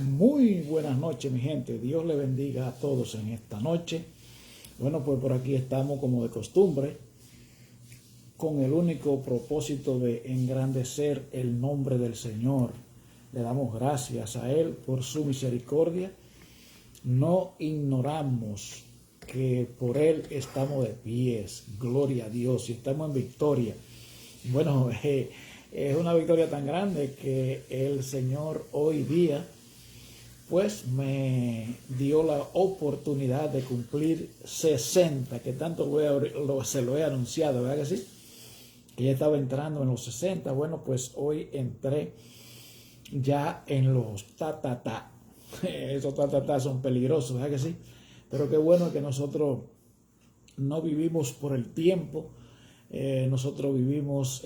Muy buenas noches, mi gente. Dios le bendiga a todos en esta noche. Bueno, pues por aquí estamos como de costumbre, con el único propósito de engrandecer el nombre del Señor. Le damos gracias a Él por su misericordia. No ignoramos que por Él estamos de pies. Gloria a Dios, y estamos en victoria. Bueno, es una victoria tan grande que el Señor hoy día pues me dio la oportunidad de cumplir 60, que tanto se lo he anunciado, ¿verdad que sí? Que ya estaba entrando en los 60. Bueno, pues hoy entré ya en los ta. Esos ta son peligrosos, ¿verdad que sí? Pero qué bueno que nosotros no vivimos por el tiempo, nosotros vivimos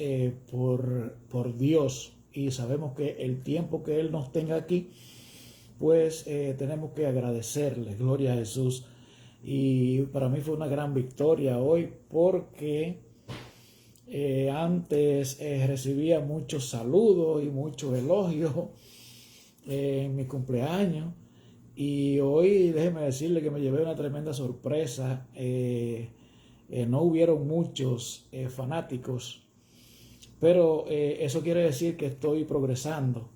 por Dios, y sabemos que el tiempo que Él nos tenga aquí, pues tenemos que agradecerle. Gloria a Jesús. Y para mí fue una gran victoria hoy, porque antes recibía muchos saludos y muchos elogios en mi cumpleaños, y hoy déjeme decirle que me llevé una tremenda sorpresa. No hubieron muchos fanáticos, pero eso quiere decir que estoy progresando,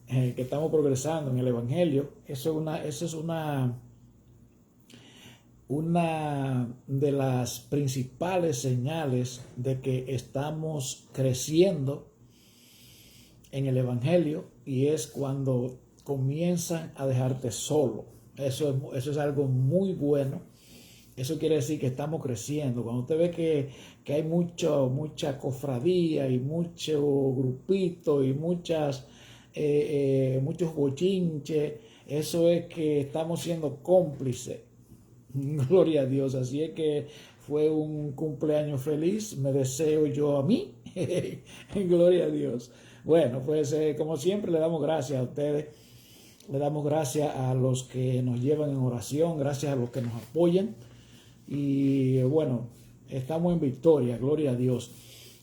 que estamos progresando en el Evangelio. Eso es una de las principales señales de que estamos creciendo en el Evangelio, y es cuando comienzan a dejarte solo. Eso es algo muy bueno. Eso quiere decir que estamos creciendo. Cuando usted ve que hay mucha cofradía y mucho grupito y muchos bochinches, eso es que estamos siendo cómplices. Gloria a Dios. Así es que fue un cumpleaños feliz, me deseo yo a mí. Gloria a Dios. Bueno, pues como siempre le damos gracias a ustedes, le damos gracias a los que nos llevan en oración, gracias a los que nos apoyan. Y bueno, estamos en victoria, gloria a Dios.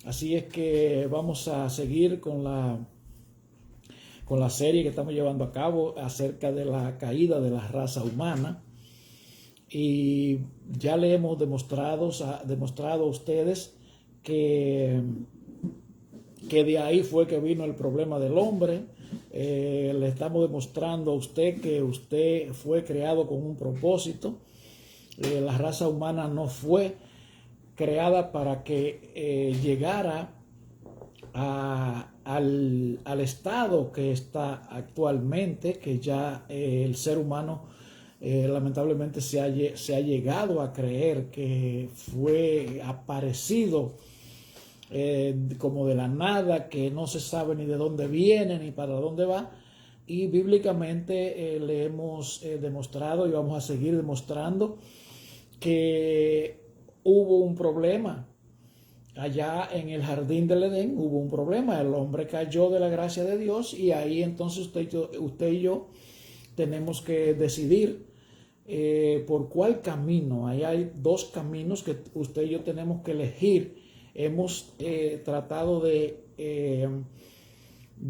Así es que vamos a seguir con la serie que estamos llevando a cabo acerca de la caída de la raza humana. Y ya le hemos demostrado a ustedes que de ahí fue que vino el problema del hombre. Le estamos demostrando a usted que usted fue creado con un propósito. La raza humana no fue creada para que llegara al estado que está actualmente, que ya el ser humano lamentablemente se ha llegado a creer que fue aparecido como de la nada, que no se sabe ni de dónde viene ni para dónde va. Y bíblicamente le hemos demostrado, y vamos a seguir demostrando, que hubo un problema. Allá en el jardín del Edén hubo un problema. El hombre cayó de la gracia de Dios, y ahí entonces usted y yo tenemos que decidir por cuál camino. Ahí hay dos caminos que usted y yo tenemos que elegir. Hemos tratado de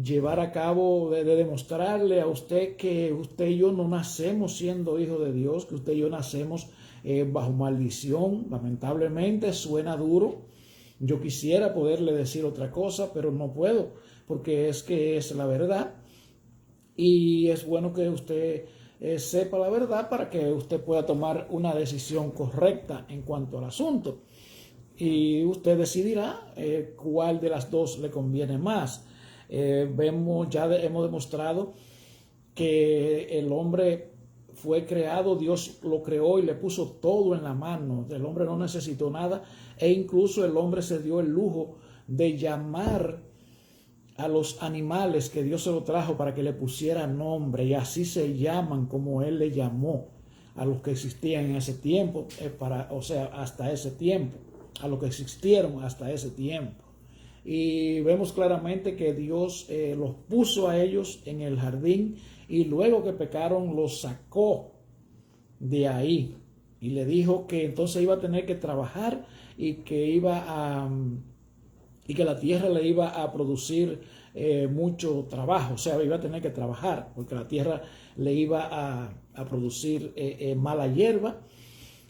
llevar a cabo, de demostrarle a usted que usted y yo no nacemos siendo hijos de Dios, que usted y yo nacemos bajo maldición. Lamentablemente suena duro. Yo quisiera poderle decir otra cosa, pero no puedo, porque es la verdad. Y es bueno que usted sepa la verdad para que usted pueda tomar una decisión correcta en cuanto al asunto. Y usted decidirá cuál de las dos le conviene más. Hemos demostrado que el hombre fue creado, Dios lo creó y le puso todo en la mano. El hombre no necesitó nada, e incluso el hombre se dio el lujo de llamar a los animales que Dios se lo trajo para que le pusiera nombre, y así se llaman como Él le llamó a los que existían en ese tiempo, hasta ese tiempo, a los que existieron hasta ese tiempo. Y vemos claramente que Dios los puso a ellos en el jardín, y luego que pecaron los sacó de ahí y le dijo que entonces iba a tener que trabajar, y que la tierra le iba a producir mucho trabajo, o sea, iba a tener que trabajar porque la tierra le iba a producir mala hierba,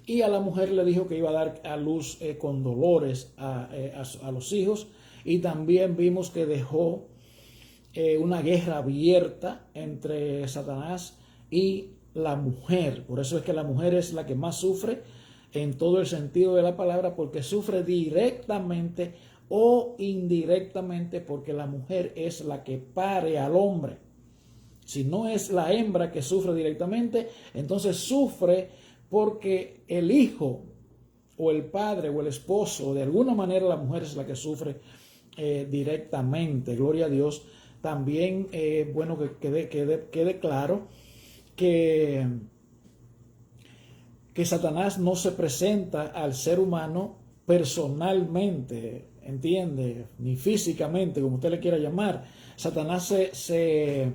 y a la mujer le dijo que iba a dar a luz con dolores a los hijos, y también vimos que dejó una guerra abierta entre Satanás y la mujer. Por eso es que la mujer es la que más sufre en todo el sentido de la palabra, porque sufre directamente o indirectamente, porque la mujer es la que pare al hombre. Si no es la hembra que sufre directamente, entonces sufre porque el hijo o el padre o el esposo, de alguna manera la mujer es la que sufre directamente. Gloria a Dios. También bueno que quede claro que Satanás no se presenta al ser humano personalmente, ¿entiende? Ni físicamente, como usted le quiera llamar. Satanás se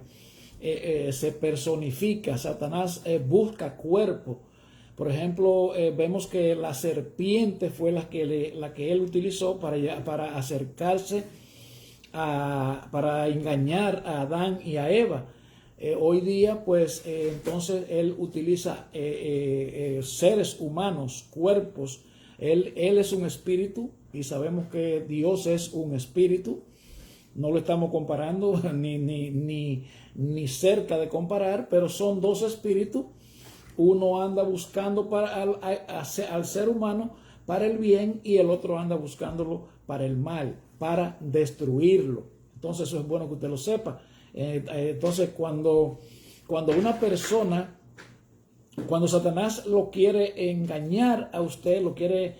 personifica, Satanás busca cuerpo. Por ejemplo, vemos que la serpiente fue la que él utilizó para acercarse, para engañar a Adán y a Eva. Hoy día, pues, entonces él utiliza seres humanos, cuerpos. Él es un espíritu, y sabemos que Dios es un espíritu. No lo estamos comparando ni cerca de comparar, pero son dos espíritus. Uno anda buscando al ser humano para el bien, y el otro anda buscándolo para el mal, para destruirlo. Entonces eso es bueno que usted lo sepa. Entonces cuando una persona, cuando Satanás lo quiere engañar a usted, lo quiere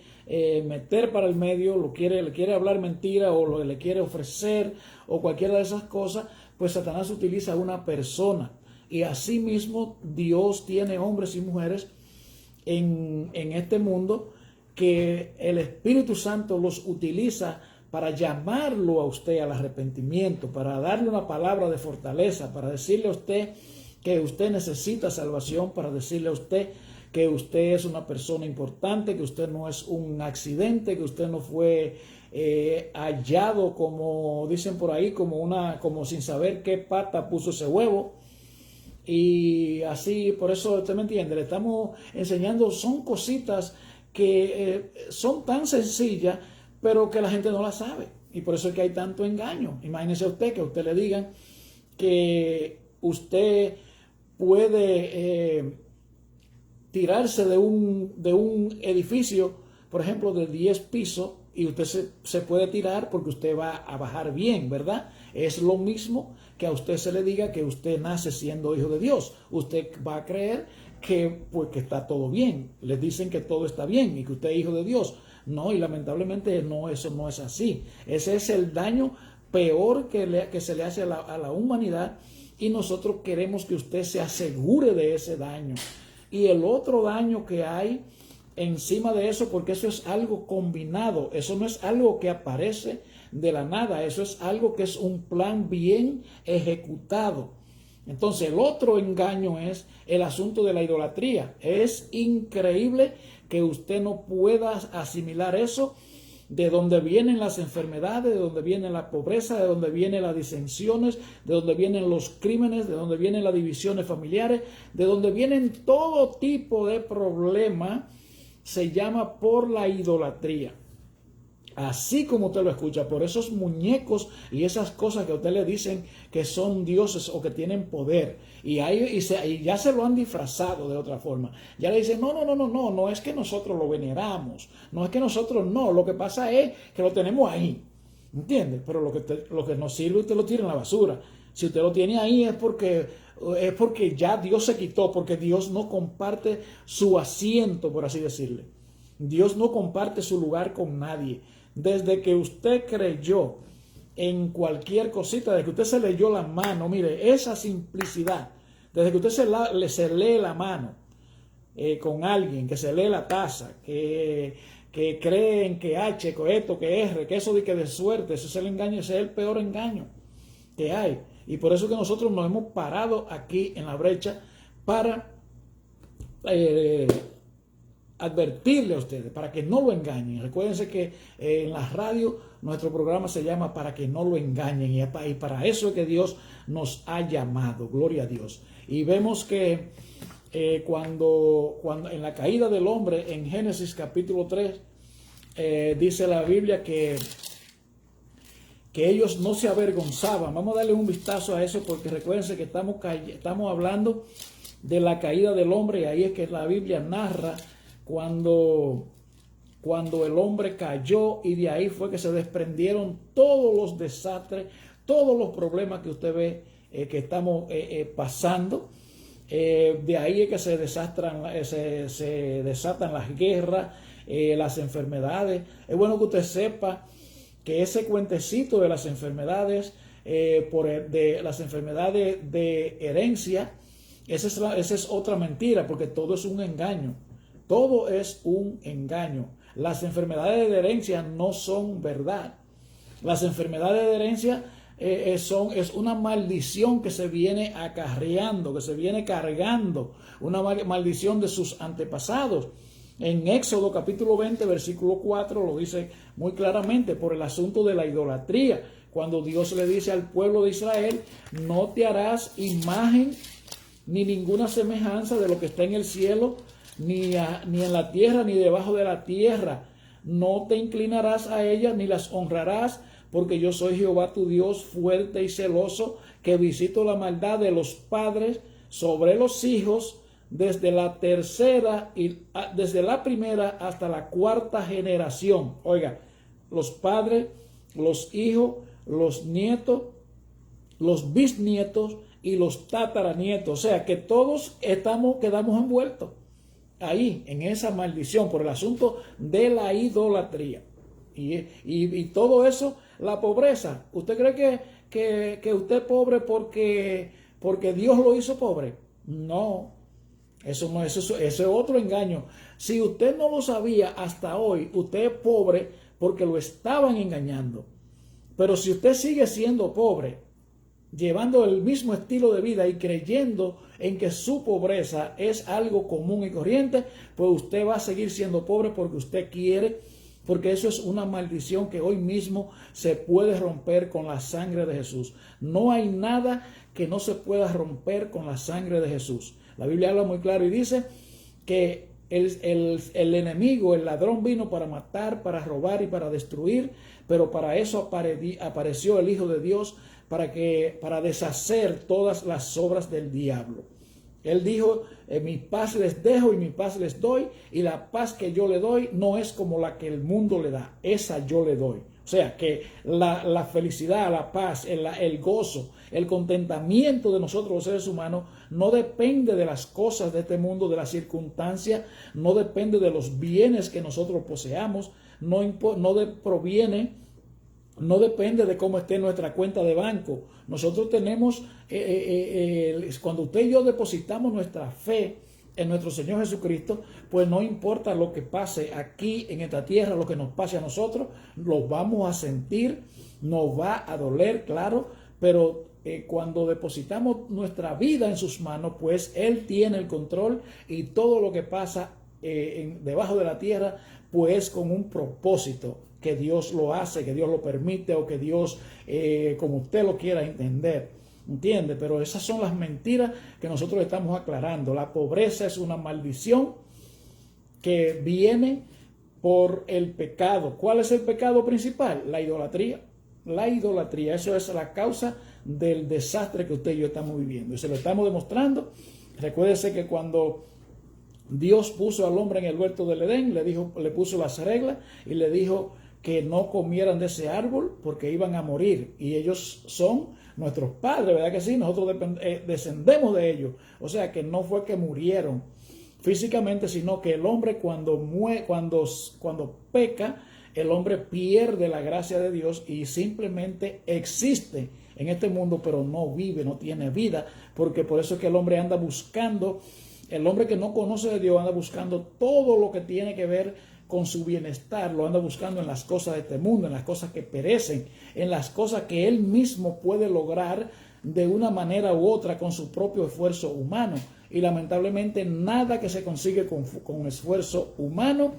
meter para el medio, le quiere hablar mentira, o le quiere ofrecer, o cualquiera de esas cosas, pues Satanás utiliza a una persona. Y asimismo Dios tiene hombres y mujeres en este mundo que el Espíritu Santo los utiliza para llamarlo a usted al arrepentimiento, para darle una palabra de fortaleza, para decirle a usted que usted necesita salvación, para decirle a usted que usted es una persona importante, que usted no es un accidente, que usted no fue hallado, como dicen por ahí, como sin saber qué pata puso ese huevo. Y así, por eso usted me entiende, le estamos enseñando, son cositas que son tan sencillas, pero que la gente no la sabe, y por eso es que hay tanto engaño. Imagínese usted que a usted le digan que usted puede tirarse de un edificio, por ejemplo, de 10 pisos, y usted se puede tirar porque usted va a bajar bien, ¿verdad? Es lo mismo que a usted se le diga que usted nace siendo hijo de Dios. Usted va a creer que está todo bien. Les dicen que todo está bien y que usted es hijo de Dios. No, y lamentablemente no, eso no es así. Ese es el daño peor que se le hace a la humanidad, y nosotros queremos que usted se asegure de ese daño. Y el otro daño que hay encima de eso, porque eso es algo combinado, eso no es algo que aparece de la nada, eso es algo que es un plan bien ejecutado. Entonces el otro engaño es el asunto de la idolatría. Es increíble que usted no pueda asimilar eso, de donde vienen las enfermedades, de donde viene la pobreza, de donde vienen las disensiones, de donde vienen los crímenes, de donde vienen las divisiones familiares, de donde vienen todo tipo de problemas. Se llama por la idolatría. Así como usted lo escucha, por esos muñecos y esas cosas que a usted le dicen que son dioses o que tienen poder, y ya se lo han disfrazado de otra forma. Ya le dicen, no es que nosotros lo veneramos, no es que nosotros no, lo que pasa es que lo tenemos ahí, ¿entiende? Pero lo que nos sirve, usted lo tira en la basura. Si usted lo tiene ahí es porque ya Dios se quitó, porque Dios no comparte su asiento, por así decirle. Dios no comparte su lugar con nadie. Desde que usted creyó en cualquier cosita, desde que usted se leyó la mano, mire, esa simplicidad, desde que usted se lee la mano con alguien, que se lee la taza, que creen que H, que esto, que R, que eso de suerte, ese es el engaño, ese es el peor engaño que hay. Y por eso que nosotros nos hemos parado aquí en la brecha para advertirle a ustedes para que no lo engañen. Recuérdense que en la radio nuestro programa se llama Para que no lo engañen, y para eso es que Dios nos ha llamado, gloria a Dios. Y vemos que cuando en la caída del hombre, en Génesis capítulo 3, dice la Biblia que ellos no se avergonzaban. Vamos a darle un vistazo a eso, porque recuérdense que estamos hablando de la caída del hombre, y ahí es que la Biblia narra cuando el hombre cayó, y de ahí fue que se desprendieron todos los desastres, todos los problemas que usted ve que estamos pasando. De ahí es que se desatan las guerras, las enfermedades. Es bueno que usted sepa que ese cuentecito de las enfermedades, de las enfermedades de herencia, esa es otra mentira, porque todo es un engaño. Todo es un engaño. Las enfermedades de herencia no son verdad. Las enfermedades de herencia es una maldición que se viene acarreando, que se viene cargando, una maldición de sus antepasados. En Éxodo capítulo 20, versículo 4 lo dice muy claramente, por el asunto de la idolatría, cuando Dios le dice al pueblo de Israel: no te harás imagen ni ninguna semejanza de lo que está en el cielo, ni en la tierra, ni debajo de la tierra. No te inclinarás a ellas, ni las honrarás, porque yo soy Jehová tu Dios, fuerte y celoso, que visito la maldad de los padres sobre los hijos, desde la primera hasta la cuarta generación. Oiga, los padres, los hijos, los nietos, los bisnietos y los tataranietos. O sea que todos quedamos envueltos ahí, en esa maldición, por el asunto de la idolatría. Y todo eso, la pobreza. ¿Usted cree que usted es pobre porque Dios lo hizo pobre? No, eso es otro engaño. Si usted no lo sabía hasta hoy, usted es pobre porque lo estaban engañando. Pero si usted sigue siendo pobre, llevando el mismo estilo de vida y creyendo en que su pobreza es algo común y corriente, pues usted va a seguir siendo pobre porque usted quiere, porque eso es una maldición que hoy mismo se puede romper con la sangre de Jesús. No hay nada que no se pueda romper con la sangre de Jesús. La Biblia habla muy claro y dice que el enemigo, el ladrón, vino para matar, para robar y para destruir, pero para eso apareció el Hijo de Dios, para deshacer todas las obras del diablo. Él dijo: mi paz les dejo y mi paz les doy, y la paz que yo le doy no es como la que el mundo le da, esa yo le doy. O sea que la felicidad, la paz, el gozo, el contentamiento de nosotros los seres humanos no depende de las cosas de este mundo, de las circunstancias, no depende de los bienes que nosotros poseamos, no depende de cómo esté nuestra cuenta de banco. Nosotros tenemos, cuando usted y yo depositamos nuestra fe en nuestro Señor Jesucristo, pues no importa lo que pase aquí en esta tierra, lo que nos pase a nosotros, lo vamos a sentir, nos va a doler, claro, pero cuando depositamos nuestra vida en sus manos, pues Él tiene el control, y todo lo que pasa debajo de la tierra, pues con un propósito, que Dios lo hace, que Dios lo permite, o que Dios, como usted lo quiera entender. ¿Entiende? Pero esas son las mentiras que nosotros estamos aclarando. La pobreza es una maldición que viene por el pecado. ¿Cuál es el pecado principal? La idolatría. La idolatría, eso es la causa del desastre que usted y yo estamos viviendo. Y se lo estamos demostrando. Recuérdese que cuando Dios puso al hombre en el huerto del Edén, le puso las reglas y le dijo que no comieran de ese árbol porque iban a morir. Y ellos son nuestros padres, ¿verdad que sí? Nosotros descendemos de ellos. O sea que no fue que murieron físicamente, sino que el hombre cuando peca, el hombre pierde la gracia de Dios y simplemente existe en este mundo, pero no vive, no tiene vida, porque por eso es que el hombre anda buscando, el hombre que no conoce de Dios anda buscando todo lo que tiene que ver con su bienestar, lo anda buscando en las cosas de este mundo, en las cosas que perecen, en las cosas que él mismo puede lograr de una manera u otra con su propio esfuerzo humano. Y lamentablemente nada que se consigue con esfuerzo humano,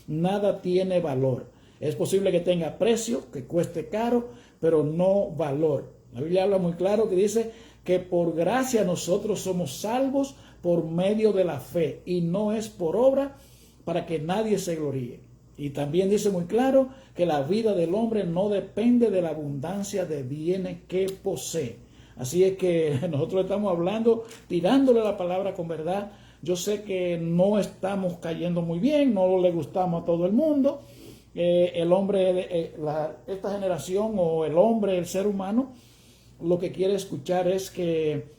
nada tiene valor. Es posible que tenga precio, que cueste caro, pero no valor. La Biblia habla muy claro que dice que por gracia nosotros somos salvos por medio de la fe, y no es por obra para que nadie se gloríe. Y también dice muy claro que la vida del hombre no depende de la abundancia de bienes que posee. Así es que nosotros estamos hablando, tirándole la palabra con verdad. Yo sé que no estamos cayendo muy bien, no le gustamos a todo el mundo. El hombre, esta generación, o el hombre, el ser humano, lo que quiere escuchar es que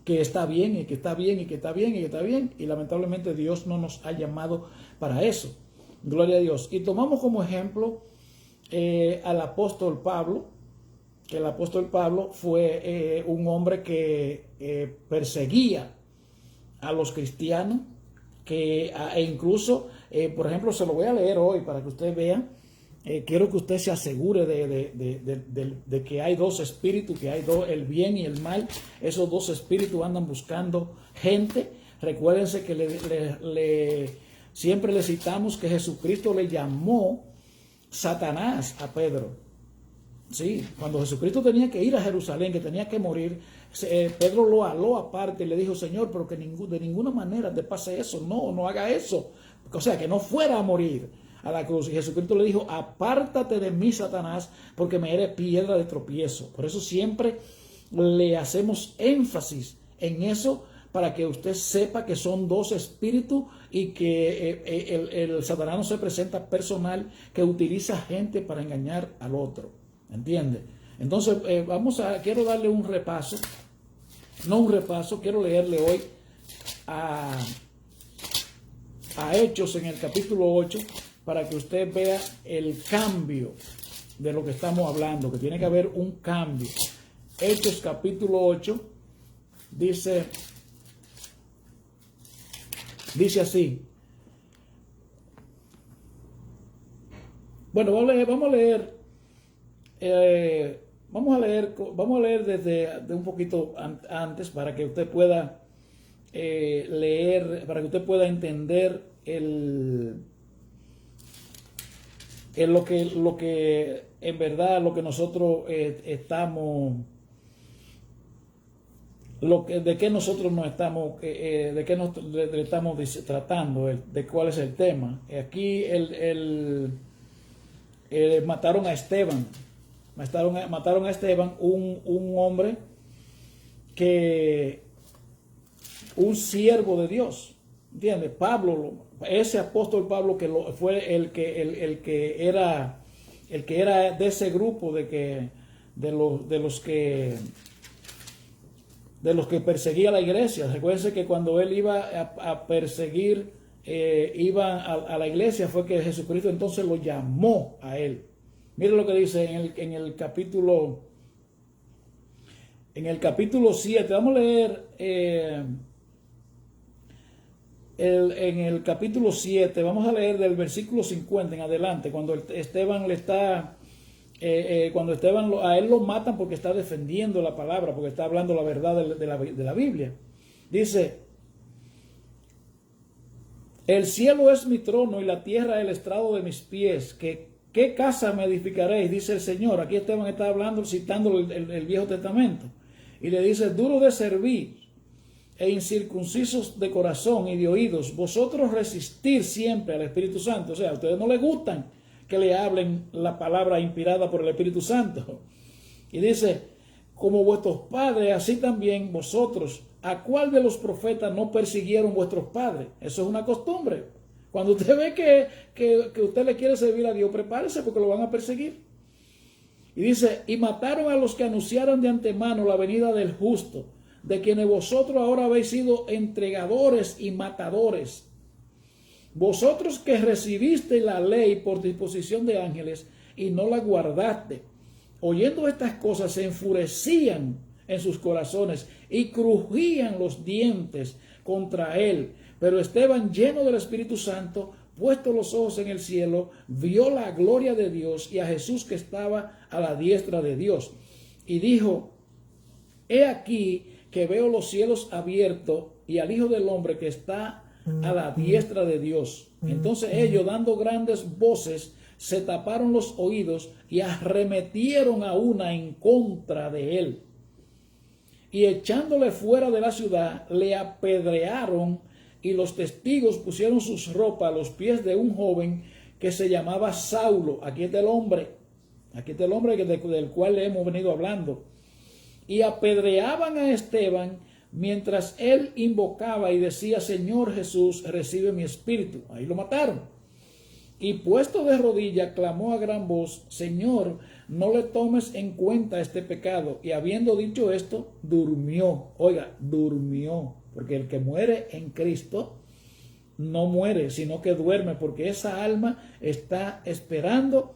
está bien, y que está bien, y que está bien, y que está bien. Y lamentablemente Dios no nos ha llamado para eso. Gloria a Dios. Y tomamos como ejemplo al apóstol Pablo, que el apóstol Pablo fue un hombre que perseguía a los cristianos, e incluso, por ejemplo, se lo voy a leer hoy para que usted vea. Quiero que usted se asegure de que hay dos espíritus, que hay el bien y el mal. Esos dos espíritus andan buscando gente. Recuérdense que siempre le citamos que Jesucristo le llamó Satanás a Pedro. Sí, cuando Jesucristo tenía que ir a Jerusalén, que tenía que morir, Pedro lo aló aparte y le dijo: Señor, pero que de ninguna manera te pase eso, no haga eso. O sea, que no fuera a morir a la cruz. Y Jesucristo le dijo: apártate de mí, Satanás, porque me eres piedra de tropiezo. Por eso siempre le hacemos énfasis en eso, para que usted sepa que son dos espíritus, y que el Satanás no se presenta personal, que utiliza gente para engañar al otro. ¿Entiende? Entonces, quiero darle un repaso, quiero leerle hoy a Hechos en el capítulo 8, para que usted vea el cambio de lo que estamos hablando, que tiene que haber un cambio. Hechos capítulo 8 dice así. Bueno, vamos a leer desde un poquito antes, para que usted pueda leer, para que usted pueda entender lo que en verdad, lo que nosotros estamos, de qué nosotros nos estamos, de qué nos estamos tratando, de cuál es el tema. Aquí mataron a Esteban. Mataron a Esteban, un hombre un siervo de Dios. ¿Entiendes? Pablo, ese apóstol Pablo, que fue el que era de ese grupo de los que perseguía la iglesia. Recuérdense que cuando él iba a perseguir, iba a la iglesia, fue que Jesucristo entonces lo llamó a él. Mire lo que dice en el capítulo 7. Vamos a leer en el capítulo 7, vamos a leer del versículo 50 en adelante, cuando Esteban a él lo matan porque está defendiendo la palabra, porque está hablando la verdad de la Biblia. Dice: el cielo es mi trono y la tierra el estrado de mis pies. ¿Qué casa me edificaréis? Dice el Señor. Aquí Esteban está hablando, citando el Viejo Testamento. Y le dice: duro de servir e incircuncisos de corazón y de oídos, vosotros resistir siempre al Espíritu Santo. O sea, a ustedes no les gustan que le hablen la palabra inspirada por el Espíritu Santo. Y dice: como vuestros padres, así también vosotros. ¿A cuál de los profetas no persiguieron vuestros padres? Eso es una costumbre. Cuando usted ve que usted le quiere servir a Dios, prepárese, porque lo van a perseguir. Y dice: y mataron a los que anunciaron de antemano la venida del justo, de quienes vosotros ahora habéis sido entregadores y matadores. Vosotros que recibisteis la ley por disposición de ángeles y no la guardaste, oyendo estas cosas se enfurecían en sus corazones y crujían los dientes contra él. Pero Esteban, lleno del Espíritu Santo, puesto los ojos en el cielo, vio la gloria de Dios y a Jesús que estaba a la diestra de Dios. Y dijo: he aquí que veo los cielos abiertos y al Hijo del Hombre que está a la diestra de Dios. Entonces ellos, dando grandes voces, se taparon los oídos y arremetieron a una en contra de él. Y echándole fuera de la ciudad, le apedrearon, y los testigos pusieron sus ropas a los pies de un joven que se llamaba Saulo. Aquí está el hombre del cual le hemos venido hablando. Y apedreaban a Esteban mientras él invocaba y decía: Señor Jesús, recibe mi espíritu. Ahí lo mataron. Y puesto de rodillas, clamó a gran voz: Señor, no le tomes en cuenta este pecado. Y habiendo dicho esto, durmió. Oiga, durmió. Porque el que muere en Cristo no muere, sino que duerme, porque esa alma está esperando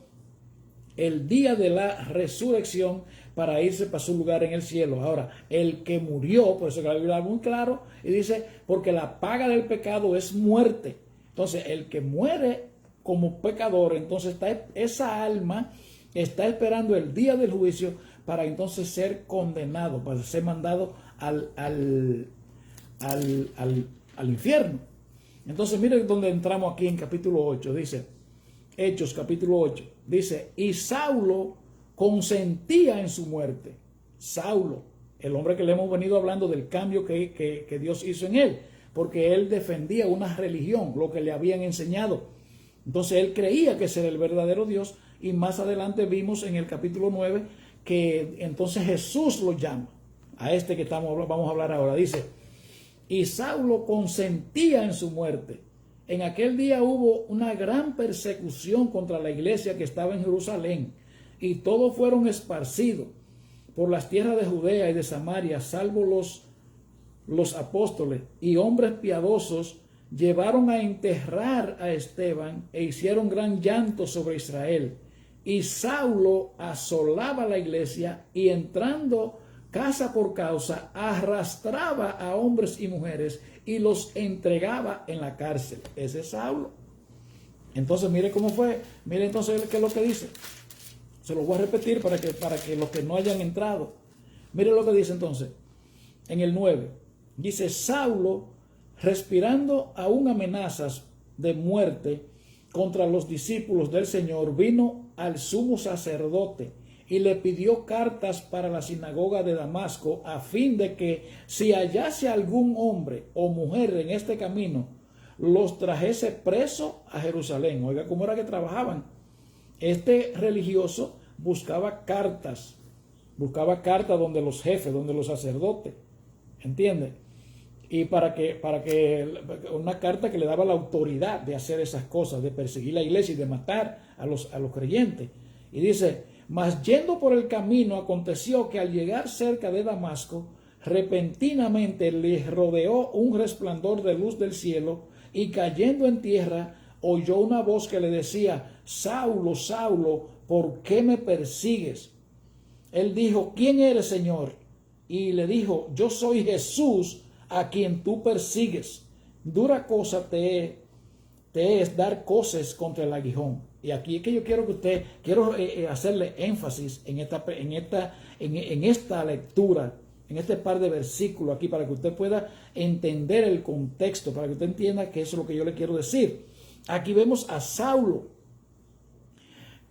el día de la resurrección para irse para su lugar en el cielo. Ahora, el que murió, por eso que la Biblia es muy claro, y dice, porque la paga del pecado es muerte. Entonces, el que muere como pecador, entonces esa alma está esperando el día del juicio para entonces ser condenado, para ser mandado al infierno. Entonces, miren donde entramos aquí en capítulo 8, dice, Hechos capítulo 8, dice, y Saulo consentía en su muerte. Saulo, el hombre que le hemos venido hablando del cambio que Dios hizo en él, porque él defendía una religión, lo que le habían enseñado. Entonces él creía que ese era el verdadero Dios, y más adelante vimos en el capítulo 9 que entonces Jesús lo llama, a este que vamos a hablar ahora. Dice, y Saulo consentía en su muerte. En aquel día hubo una gran persecución contra la iglesia que estaba en Jerusalén, y todos fueron esparcidos por las tierras de Judea y de Samaria, salvo los apóstoles, y hombres piadosos llevaron a enterrar a Esteban e hicieron gran llanto sobre Israel. Y Saulo asolaba la iglesia y, entrando casa por casa, arrastraba a hombres y mujeres y los entregaba en la cárcel. Ese es Saulo. Entonces mire cómo fue, mire entonces qué es lo que dice. Se lo voy a repetir para que los que no hayan entrado. Mire lo que dice entonces en el 9. Dice, Saulo, respirando aún amenazas de muerte contra los discípulos del Señor, vino al sumo sacerdote y le pidió cartas para la sinagoga de Damasco, a fin de que, si hallase algún hombre o mujer en este camino, los trajese preso a Jerusalén. Oiga cómo era que trabajaban. Este religioso buscaba cartas donde los jefes, donde los sacerdotes, ¿entiende? Y para que una carta que le daba la autoridad de hacer esas cosas, de perseguir la iglesia y de matar a los creyentes. Y dice, mas yendo por el camino, aconteció que al llegar cerca de Damasco, repentinamente le rodeó un resplandor de luz del cielo, y cayendo en tierra, oyó una voz que le decía, Saulo, Saulo, ¿por qué me persigues? Él dijo, ¿quién eres, Señor? Y le dijo, yo soy Jesús, a quien tú persigues. Dura cosa te es dar coces contra el aguijón. Y aquí es que yo quiero hacerle énfasis en esta lectura, en este par de versículos aquí, para que usted pueda entender el contexto, para que usted entienda que eso es lo que yo le quiero decir. Aquí vemos a Saulo,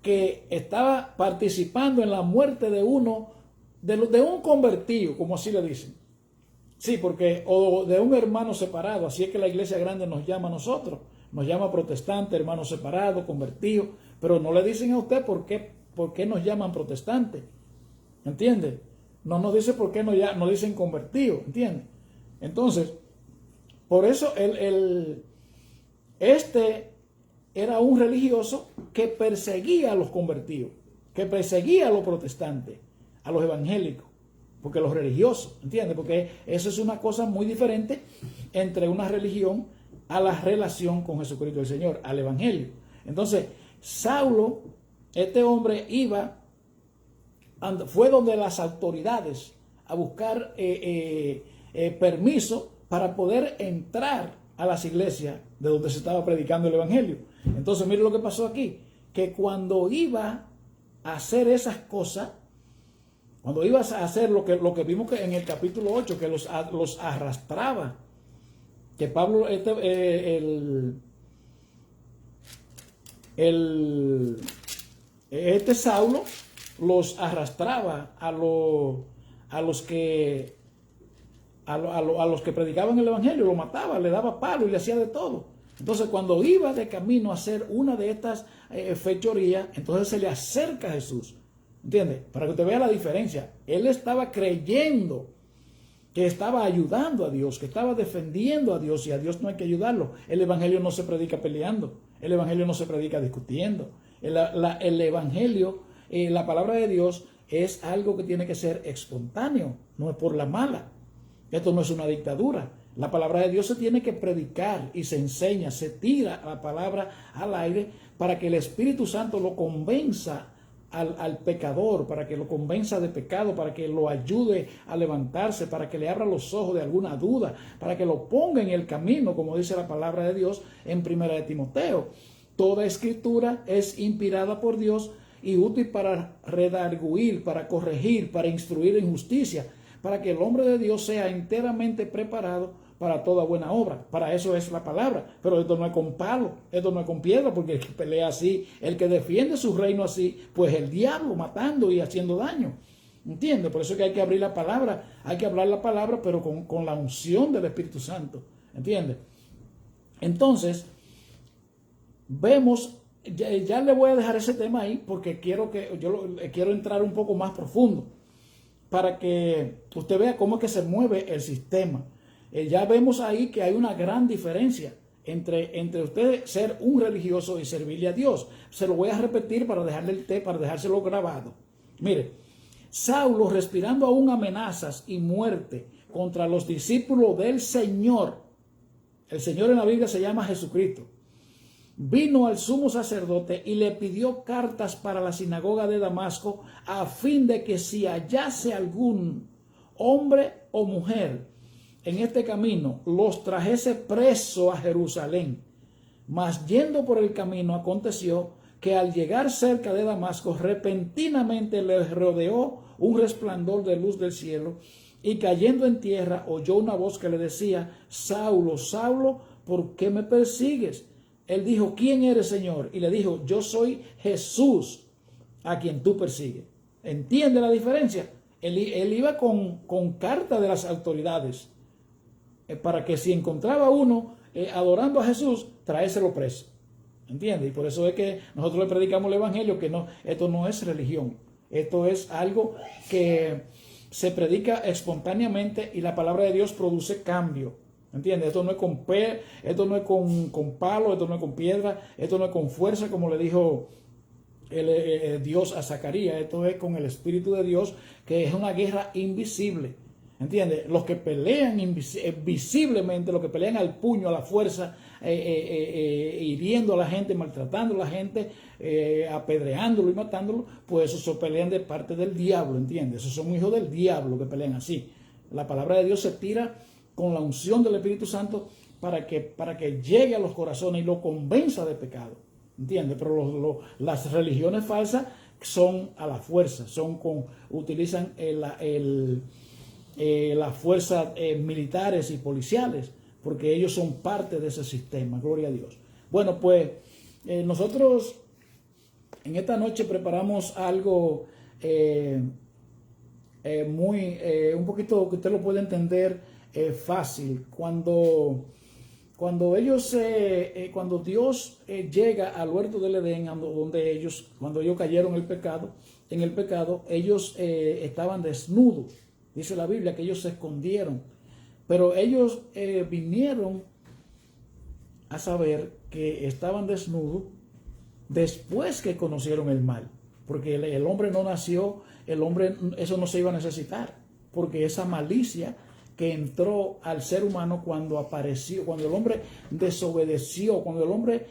que estaba participando en la muerte de un convertido, como así le dicen. Sí, o de un hermano separado, así es que la iglesia grande nos llama a nosotros. Nos llama protestante, hermano separado, convertido, pero no le dicen a usted por qué nos llaman protestante, ¿entiende? No nos dice por qué nos dicen convertido, ¿entiende? Entonces, por eso este era un religioso que perseguía a los convertidos, que perseguía a los protestantes, a los evangélicos, porque los religiosos, ¿entiende? Porque eso es una cosa muy diferente entre una religión a la relación con Jesucristo el Señor, al Evangelio. Entonces, Saulo, este hombre fue donde las autoridades a buscar permiso para poder entrar a las iglesias de donde se estaba predicando el Evangelio. Entonces, mire lo que pasó aquí, que cuando iba a hacer esas cosas, Cuando ibas a hacer lo que vimos que en el capítulo 8, que los arrastraba. Que Pablo, este Saulo los arrastraba a los que predicaban el evangelio, lo mataba, le daba palo y le hacía de todo. Entonces, cuando iba de camino a hacer una de estas fechorías, entonces se le acerca a Jesús. ¿Entiendes? Para que usted vea la diferencia. Él estaba creyendo que estaba ayudando a Dios, que estaba defendiendo a Dios, y a Dios no hay que ayudarlo. El evangelio no se predica peleando, el evangelio no se predica discutiendo. El evangelio, la palabra de Dios, es algo que tiene que ser espontáneo, no es por la mala. Esto no es una dictadura. La palabra de Dios se tiene que predicar y se enseña, se tira la palabra al aire para que el Espíritu Santo lo convenza al pecador, para que lo convenza de pecado, para que lo ayude a levantarse, para que le abra los ojos de alguna duda, para que lo ponga en el camino, como dice la palabra de Dios en 1 de Timoteo. Toda escritura es inspirada por Dios y útil para redarguir, para corregir, para instruir en justicia, para que el hombre de Dios sea enteramente preparado para toda buena obra. Para eso es la palabra. Pero esto no es con palo, esto no es con piedra, porque el que pelea así, el que defiende su reino así, pues el diablo matando y haciendo daño. ¿Entiendes? Por eso es que hay que abrir la palabra, hay que hablar la palabra, pero con la unción del Espíritu Santo. ¿Entiendes? Entonces, vemos, ya le voy a dejar ese tema ahí, porque quiero entrar un poco más profundo, para que usted vea cómo es que se mueve el sistema. Ya vemos ahí que hay una gran diferencia entre usted ser un religioso y servirle a Dios. Se lo voy a repetir para dejárselo grabado. Mire, Saulo, respirando aún amenazas y muerte contra los discípulos del Señor, el Señor en la Biblia se llama Jesucristo, vino al sumo sacerdote y le pidió cartas para la sinagoga de Damasco, a fin de que si hallase algún hombre o mujer en este camino, los trajese preso a Jerusalén. Mas yendo por el camino, aconteció que al llegar cerca de Damasco, repentinamente le rodeó un resplandor de luz del cielo, y cayendo en tierra oyó una voz que le decía: Saulo, Saulo, ¿por qué me persigues? Él dijo: ¿quién eres, Señor? Y le dijo: yo soy Jesús, a quien tú persigues. ¿Entiende la diferencia? Él iba con carta de las autoridades, para que si encontraba uno adorando a Jesús, traérselo preso. ¿Entiende? Y por eso es que nosotros le predicamos el evangelio, que no, esto no es religión. Esto es algo que se predica espontáneamente y la palabra de Dios produce cambio. ¿Entiendes? Esto no es con palo, esto no es con piedra, esto no es con fuerza, como le dijo Dios a Zacarías. Esto es con el Espíritu de Dios, que es una guerra invisible. ¿Entiendes? Los que pelean visiblemente, los que pelean al puño, a la fuerza, hiriendo a la gente, maltratando a la gente, apedreándolo y matándolo, pues esos pelean de parte del diablo, ¿entiendes? Esos son hijos del diablo que pelean así. La palabra de Dios se tira con la unción del Espíritu Santo para que llegue a los corazones y lo convenza de pecado, ¿entiendes? Pero las religiones falsas son a la fuerza, utilizan las fuerzas militares y policiales, porque ellos son parte de ese sistema. Gloria a Dios. Bueno, pues nosotros en esta noche preparamos algo un poquito que usted lo puede entender fácil. Cuando Dios llega al huerto del Edén, donde cuando ellos cayeron en el pecado, ellos estaban desnudos. Dice la Biblia que ellos se escondieron, pero ellos vinieron a saber que estaban desnudos después que conocieron el mal, porque el hombre no nació, el hombre eso no se iba a necesitar, porque esa malicia que entró al ser humano cuando el hombre desobedeció, cuando el hombre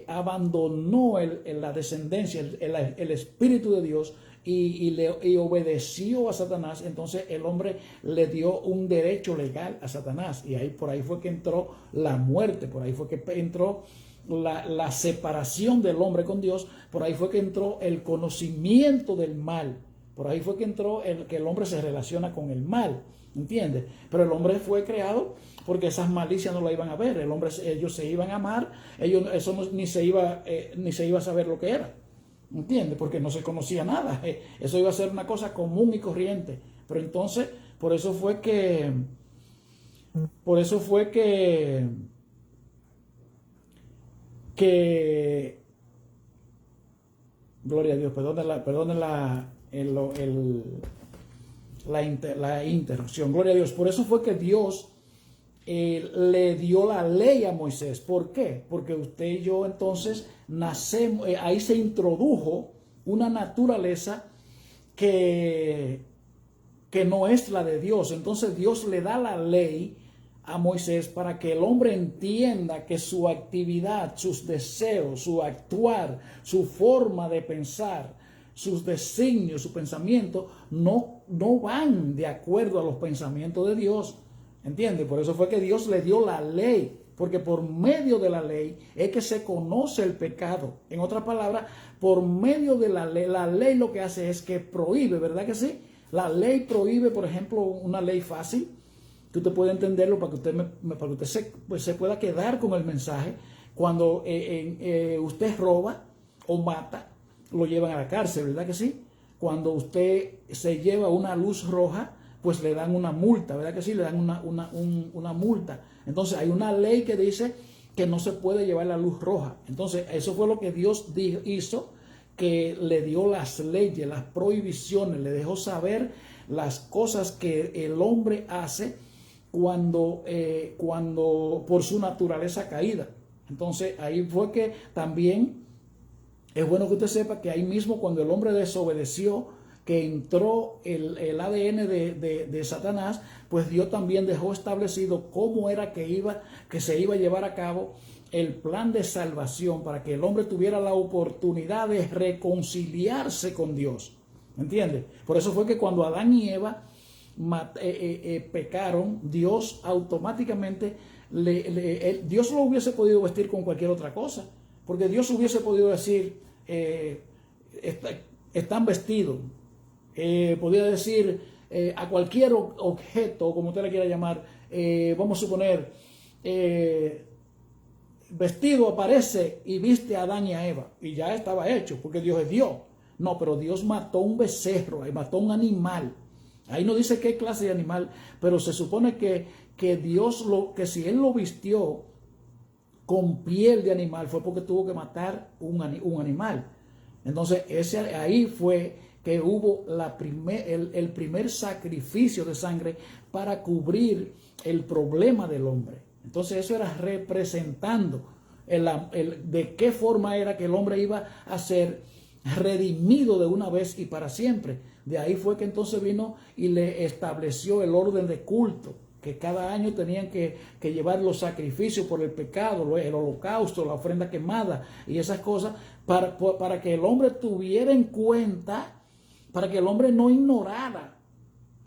abandonó la descendencia, el Espíritu de Dios, y obedeció a Satanás, entonces el hombre le dio un derecho legal a Satanás, y por ahí fue que entró la muerte, por ahí fue que entró la separación del hombre con Dios, por ahí fue que entró el conocimiento del mal, Por ahí fue que entró que el hombre se relaciona con el mal, ¿entiendes? Pero el hombre fue creado porque esas malicias no la iban a ver. Ellos se iban a amar, eso ni se iba a saber lo que era, ¿entiendes? Porque no se conocía nada. Eso iba a ser una cosa común y corriente. Pero entonces, por eso fue que gloria a Dios, perdone la interrupción, gloria a Dios. Por eso fue que Dios le dio la ley a Moisés. ¿Por qué? Porque usted y yo entonces nacemos, ahí se introdujo una naturaleza que no es la de Dios. Entonces Dios le da la ley a Moisés para que el hombre entienda que su actividad, sus deseos, su actuar, su forma de pensar, sus designios, su pensamiento, no van de acuerdo a los pensamientos de Dios. ¿Entiende? Por eso fue que Dios le dio la ley, porque por medio de la ley es que se conoce el pecado. En otras palabras, por medio de la ley lo que hace es que prohíbe, ¿verdad que sí? La ley prohíbe, por ejemplo, una ley fácil, que usted puede entenderlo para que usted se pueda quedar con el mensaje. Cuando usted roba o mata, lo llevan a la cárcel, ¿verdad que sí? Cuando usted se lleva una luz roja, pues le dan una multa, ¿verdad que sí? Le dan una multa. Entonces hay una ley que dice que no se puede llevar la luz roja. Entonces eso fue lo que Dios hizo, que le dio las leyes, las prohibiciones, le dejó saber las cosas que el hombre hace cuando por su naturaleza caída. Entonces ahí fue que también es bueno que usted sepa que ahí mismo cuando el hombre desobedeció, que entró el ADN de Satanás, pues Dios también dejó establecido cómo era que se iba a llevar a cabo el plan de salvación para que el hombre tuviera la oportunidad de reconciliarse con Dios. ¿Entiende? Por eso fue que cuando Adán y Eva pecaron, Dios automáticamente Dios lo hubiese podido vestir con cualquier otra cosa, porque Dios hubiese podido decir están vestidos, podría decir a cualquier objeto, como usted le quiera llamar, vamos a suponer vestido aparece y viste a Adán y a Eva, y ya estaba hecho, porque Dios es Dios. No, pero Dios mató un becerro, mató un animal. Ahí no dice qué clase de animal, pero se supone que Dios, que si Él lo vistió con piel de animal, fue porque tuvo que matar un animal. Entonces, ahí fue que hubo el primer sacrificio de sangre para cubrir el problema del hombre. Entonces, eso era representando de qué forma era que el hombre iba a ser redimido de una vez y para siempre. De ahí fue que entonces vino y le estableció el orden de culto, que cada año tenían que llevar los sacrificios por el pecado, el holocausto, la ofrenda quemada y esas cosas, para que el hombre tuviera en cuenta, para que el hombre no ignorara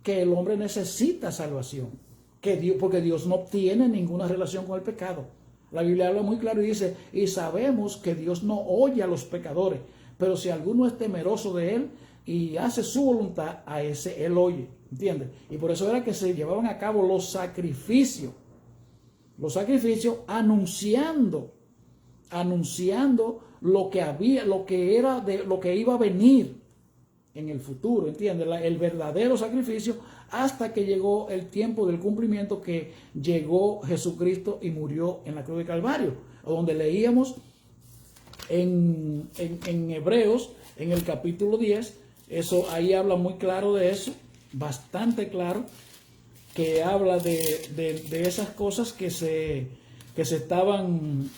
que el hombre necesita salvación, porque Dios no tiene ninguna relación con el pecado. La Biblia habla muy claro y dice, y sabemos que Dios no oye a los pecadores, pero si alguno es temeroso de Él y hace su voluntad, a ese Él oye, ¿entiendes? Y por eso era que se llevaban a cabo los sacrificios anunciando lo que iba a venir en el futuro, ¿entiendes? El verdadero sacrificio, hasta que llegó el tiempo del cumplimiento, que llegó Jesucristo y murió en la cruz de Calvario, donde leíamos en Hebreos, en el capítulo 10, eso ahí habla muy claro de eso, bastante claro, que habla de esas cosas que se estaban,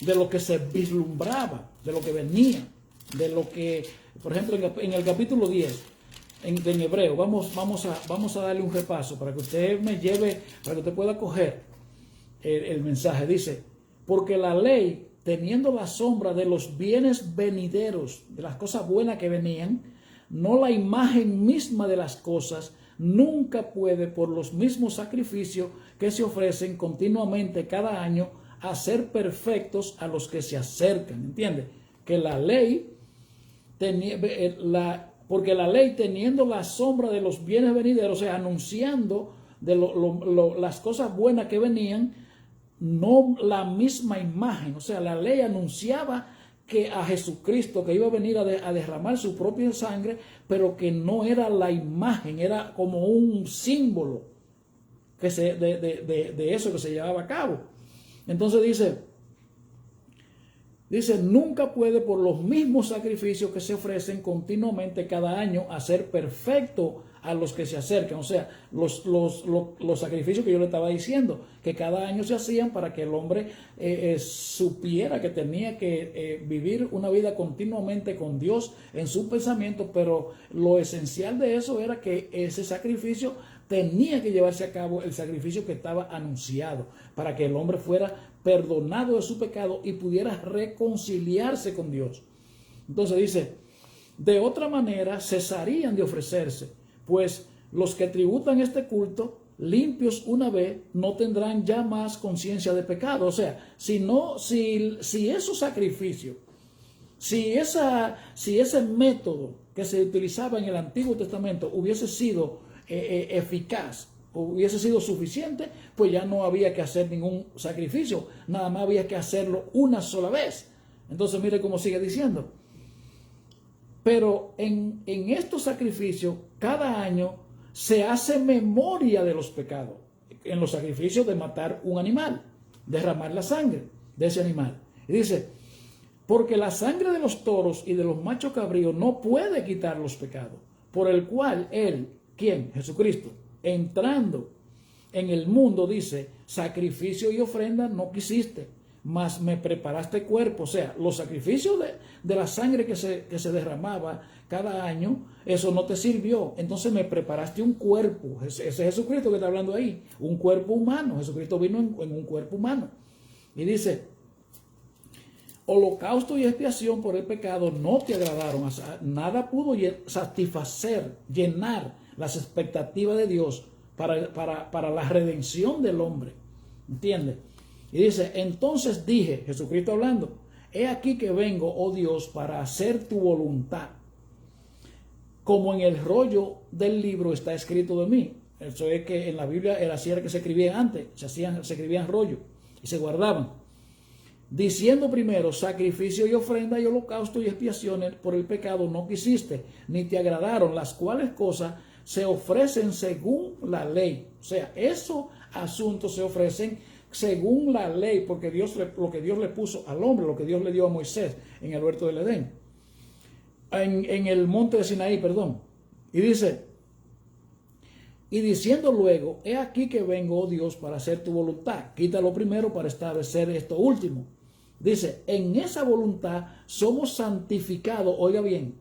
de lo que se vislumbraba, de lo que venía, de lo que, por ejemplo, en el capítulo 10, en Hebreo, vamos a darle un repaso para que usted me lleve, para que usted pueda coger el mensaje. Dice, porque la ley, teniendo la sombra de los bienes venideros, de las cosas buenas que venían, no la imagen misma de las cosas, nunca puede, por los mismos sacrificios que se ofrecen continuamente cada año, hacer perfectos a los que se acercan. ¿Entiende? Que la ley tenía, porque la ley, teniendo la sombra de los bienes venideros, o sea, anunciando de las cosas buenas que venían, no la misma imagen. O sea, la ley anunciaba que a Jesucristo, que iba a venir a derramar su propia sangre, pero que no era la imagen, era como un símbolo que de eso que se llevaba a cabo. Entonces dice, nunca puede por los mismos sacrificios que se ofrecen continuamente cada año hacer perfecto a los que se acercan. O sea, los sacrificios que yo le estaba diciendo, que cada año se hacían para que el hombre supiera que tenía que vivir una vida continuamente con Dios en su pensamiento, pero lo esencial de eso era que ese sacrificio tenía que llevarse a cabo, el sacrificio que estaba anunciado, para que el hombre fuera perdonado de su pecado y pudiera reconciliarse con Dios. Entonces dice, de otra manera cesarían de ofrecerse, pues los que tributan este culto, limpios una vez, no tendrán ya más conciencia de pecado. O sea, si esos sacrificios, si ese método que se utilizaba en el Antiguo Testamento hubiese sido eficaz, hubiese sido suficiente, pues ya no había que hacer ningún sacrificio, nada más había que hacerlo una sola vez. Entonces mire cómo sigue diciendo. Pero en estos sacrificios, cada año se hace memoria de los pecados. En los sacrificios de matar un animal, derramar la sangre de ese animal. Y dice, porque la sangre de los toros y de los machos cabríos no puede quitar los pecados, por el cual él, ¿quién? Jesucristo, entrando en el mundo, dice, sacrificio y ofrenda no quisiste, mas me preparaste cuerpo. O sea, los sacrificios de la sangre que se derramaba cada año, eso no te sirvió. Entonces me preparaste un cuerpo. Ese es Jesucristo que está hablando ahí, un cuerpo humano. Jesucristo vino en un cuerpo humano. Y dice, holocausto y expiación por el pecado no te agradaron. O sea, nada pudo satisfacer, llenar las expectativas de Dios para la redención del hombre. ¿Entiendes? Y dice, entonces dije, Jesucristo hablando, he aquí que vengo, oh Dios, para hacer tu voluntad, como en el rollo del libro está escrito de mí. Eso es que en la Biblia era así, era que se escribía antes, se escribían rollo y se guardaban. Diciendo primero, sacrificio y ofrenda y holocausto y expiaciones por el pecado no quisiste, ni te agradaron, las cuales cosas se ofrecen según la ley. O sea, esos asuntos se ofrecen según la ley, porque lo que Dios le puso al hombre, lo que Dios le dio a Moisés en el huerto del Edén, en el monte de Sinaí, perdón. Y dice, y diciendo luego, he aquí que vengo, oh Dios, para hacer tu voluntad. Quítalo primero para establecer esto último. Dice, en esa voluntad somos santificados, oiga bien,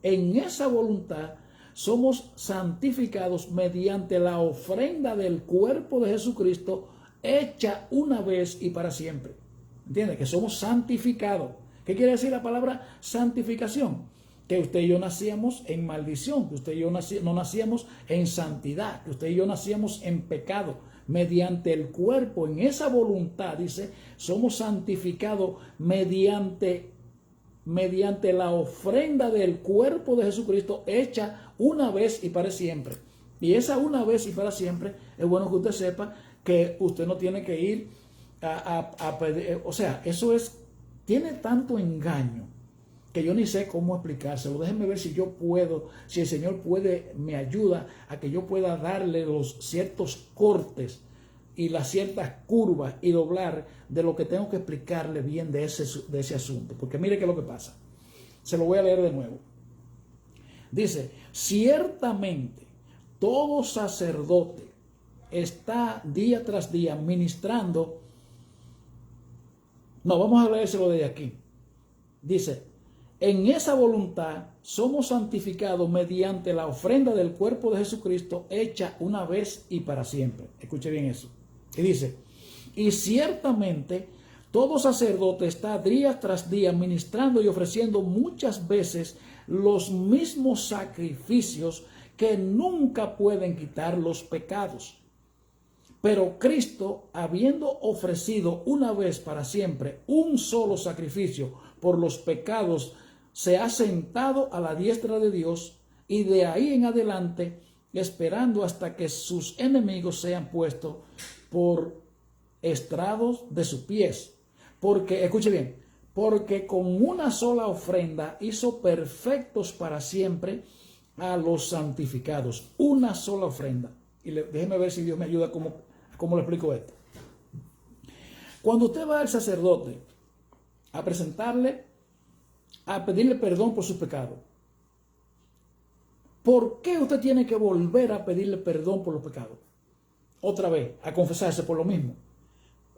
en esa voluntad somos santificados mediante la ofrenda del cuerpo de Jesucristo, hecha una vez y para siempre. ¿Entiende? Que somos santificados. ¿Qué quiere decir la palabra santificación? Que usted y yo nacíamos en maldición, que usted y yo no nacíamos en santidad, que usted y yo nacíamos en pecado. Mediante el cuerpo, en esa voluntad, dice, somos santificados mediante la ofrenda del cuerpo de Jesucristo, hecha una vez y para siempre. Y esa una vez y para siempre, es bueno que usted sepa que usted no tiene que ir a pedir. O sea, eso tiene tanto engaño que yo ni sé cómo explicárselo. Déjenme ver si yo puedo, si el Señor me ayuda a que yo pueda darle los ciertos cortes y las ciertas curvas y doblar de lo que tengo que explicarle bien de ese asunto. Porque mire qué es lo que pasa. Se lo voy a leer de nuevo. Dice, ciertamente todo sacerdote está día tras día ministrando. No, vamos a leérselo desde aquí. Dice, en esa voluntad somos santificados mediante la ofrenda del cuerpo de Jesucristo, hecha una vez y para siempre. Escuche bien eso. Y dice, y ciertamente todo sacerdote está día tras día ministrando y ofreciendo muchas veces los mismos sacrificios que nunca pueden quitar los pecados. Pero Cristo, habiendo ofrecido una vez para siempre un solo sacrificio por los pecados, se ha sentado a la diestra de Dios, y de ahí en adelante esperando hasta que sus enemigos sean puestos por estrados de sus pies. Porque, escuche bien, porque con una sola ofrenda hizo perfectos para siempre a los santificados. Una sola ofrenda. Y déjeme ver si Dios me ayuda cómo le explico esto. Cuando usted va al sacerdote a presentarle, a pedirle perdón por sus pecados, ¿por qué usted tiene que volver a pedirle perdón por los pecados? Otra vez, a confesarse por lo mismo.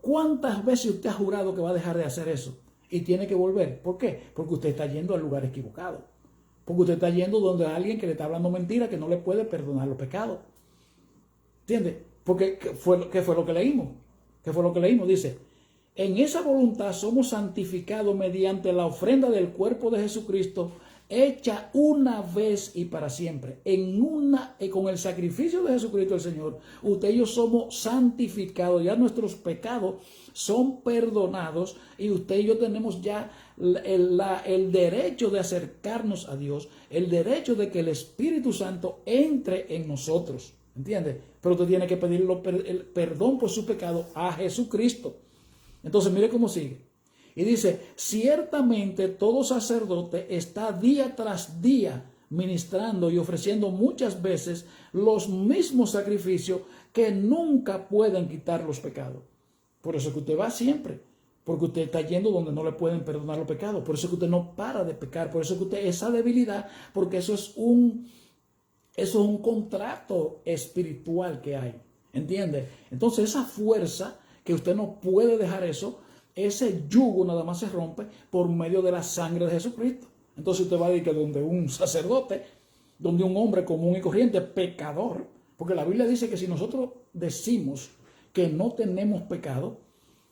¿Cuántas veces usted ha jurado que va a dejar de hacer eso? Y tiene que volver. ¿Por qué? Porque usted está yendo al lugar equivocado. Porque usted está yendo donde hay alguien que le está hablando mentira, que no le puede perdonar los pecados. ¿Entiende? Porque ¿qué fue lo que leímos? ¿Qué fue lo que leímos? Dice, en esa voluntad somos santificados mediante la ofrenda del cuerpo de Jesucristo, hecha una vez y para siempre. Con el sacrificio de Jesucristo el Señor, usted y yo somos santificados, ya nuestros pecados son perdonados y usted y yo tenemos ya el derecho de acercarnos a Dios, el derecho de que el Espíritu Santo entre en nosotros. ¿Entiende? Pero usted tiene que pedir el perdón por su pecado a Jesucristo. Entonces mire cómo sigue. Y dice, ciertamente todo sacerdote está día tras día ministrando y ofreciendo muchas veces los mismos sacrificios que nunca pueden quitar los pecados. Por eso es que usted va siempre, porque usted está yendo donde no le pueden perdonar los pecados. Por eso es que usted no para de pecar, por eso es que usted esa debilidad, porque eso es un contrato espiritual que hay. ¿Entiende? Entonces esa fuerza que usted no puede dejar eso, ese yugo nada más se rompe por medio de la sangre de Jesucristo. Entonces usted va a ir que donde un sacerdote, donde un hombre común y corriente, pecador, porque la Biblia dice que si nosotros decimos que no tenemos pecado,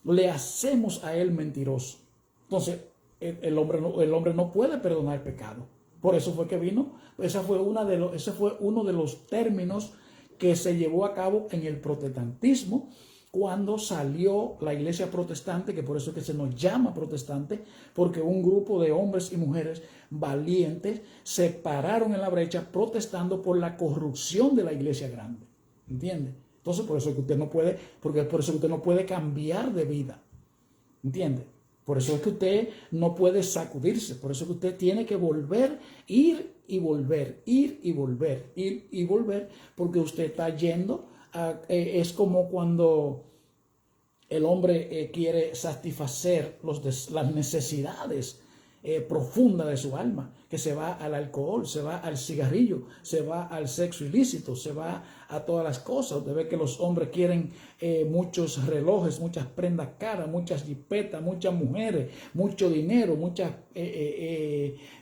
le hacemos a él mentiroso. Entonces el hombre no puede perdonar el pecado. Por eso fue que vino. Ese fue uno de los términos que se llevó a cabo en el protestantismo, cuando salió la iglesia protestante, que por eso es que se nos llama protestante, porque un grupo de hombres y mujeres valientes se pararon en la brecha protestando por la corrupción de la iglesia grande. ¿Entiende? Entonces por eso es que usted no puede, cambiar de vida. ¿Entiende? Por eso es que usted no puede sacudirse, por eso es que usted tiene que volver, ir y volver, ir y volver, ir y volver, porque usted está yendo. Es como cuando el hombre quiere satisfacer las necesidades profundas de su alma, que se va al alcohol, se va al cigarrillo, se va al sexo ilícito, se va a todas las cosas. Usted ve que los hombres quieren muchos relojes, muchas prendas caras, muchas jipetas, muchas mujeres, mucho dinero, muchas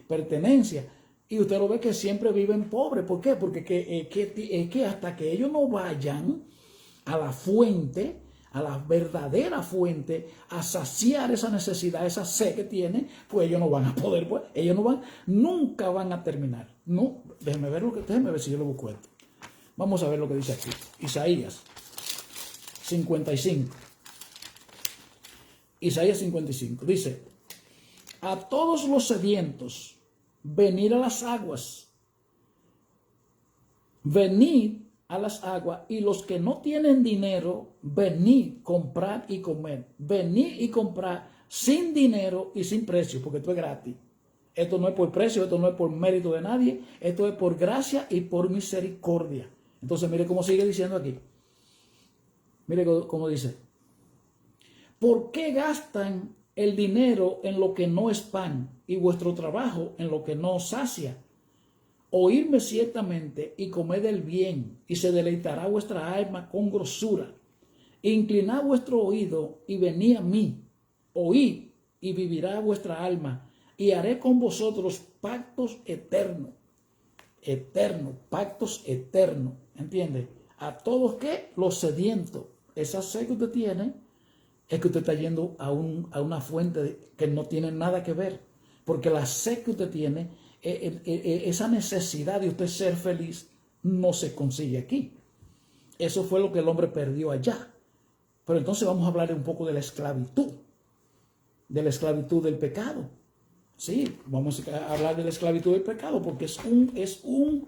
pertenencias. Y usted lo ve que siempre viven pobres. ¿Por qué? Porque que hasta que ellos no vayan a la fuente, a la verdadera fuente, a saciar esa necesidad, esa sed que tienen, pues ellos no van a poder, pues ellos nunca van a terminar. No, déjeme ver si yo lo busco esto. Vamos a ver lo que dice aquí. Isaías 55. Isaías 55 dice, a todos los sedientos, venid a las aguas, venid a las aguas, y los que no tienen dinero, venid, comprad y comed. Venid y comprad sin dinero y sin precio, porque esto es gratis. Esto no es por precio, esto no es por mérito de nadie, esto es por gracia y por misericordia. Entonces mire cómo sigue diciendo aquí. Mire cómo dice. ¿Por qué gastan el dinero en lo que no es pan y vuestro trabajo en lo que no os sacia? Oírme ciertamente y comed el bien, y se deleitará vuestra alma con grosura. Inclinad vuestro oído y venid a mí. Oíd y vivirá vuestra alma, y haré con vosotros pactos eternos. Pactos eternos. ¿Entiende? A todos que los sedientos, esa sed que usted tiene, es que usted está yendo a una fuente que no tiene nada que ver. Porque la sed que usted tiene, esa necesidad de usted ser feliz, no se consigue aquí. Eso fue lo que el hombre perdió allá. Pero entonces vamos a hablar un poco de la esclavitud del pecado. Sí, vamos a hablar de la esclavitud del pecado porque es un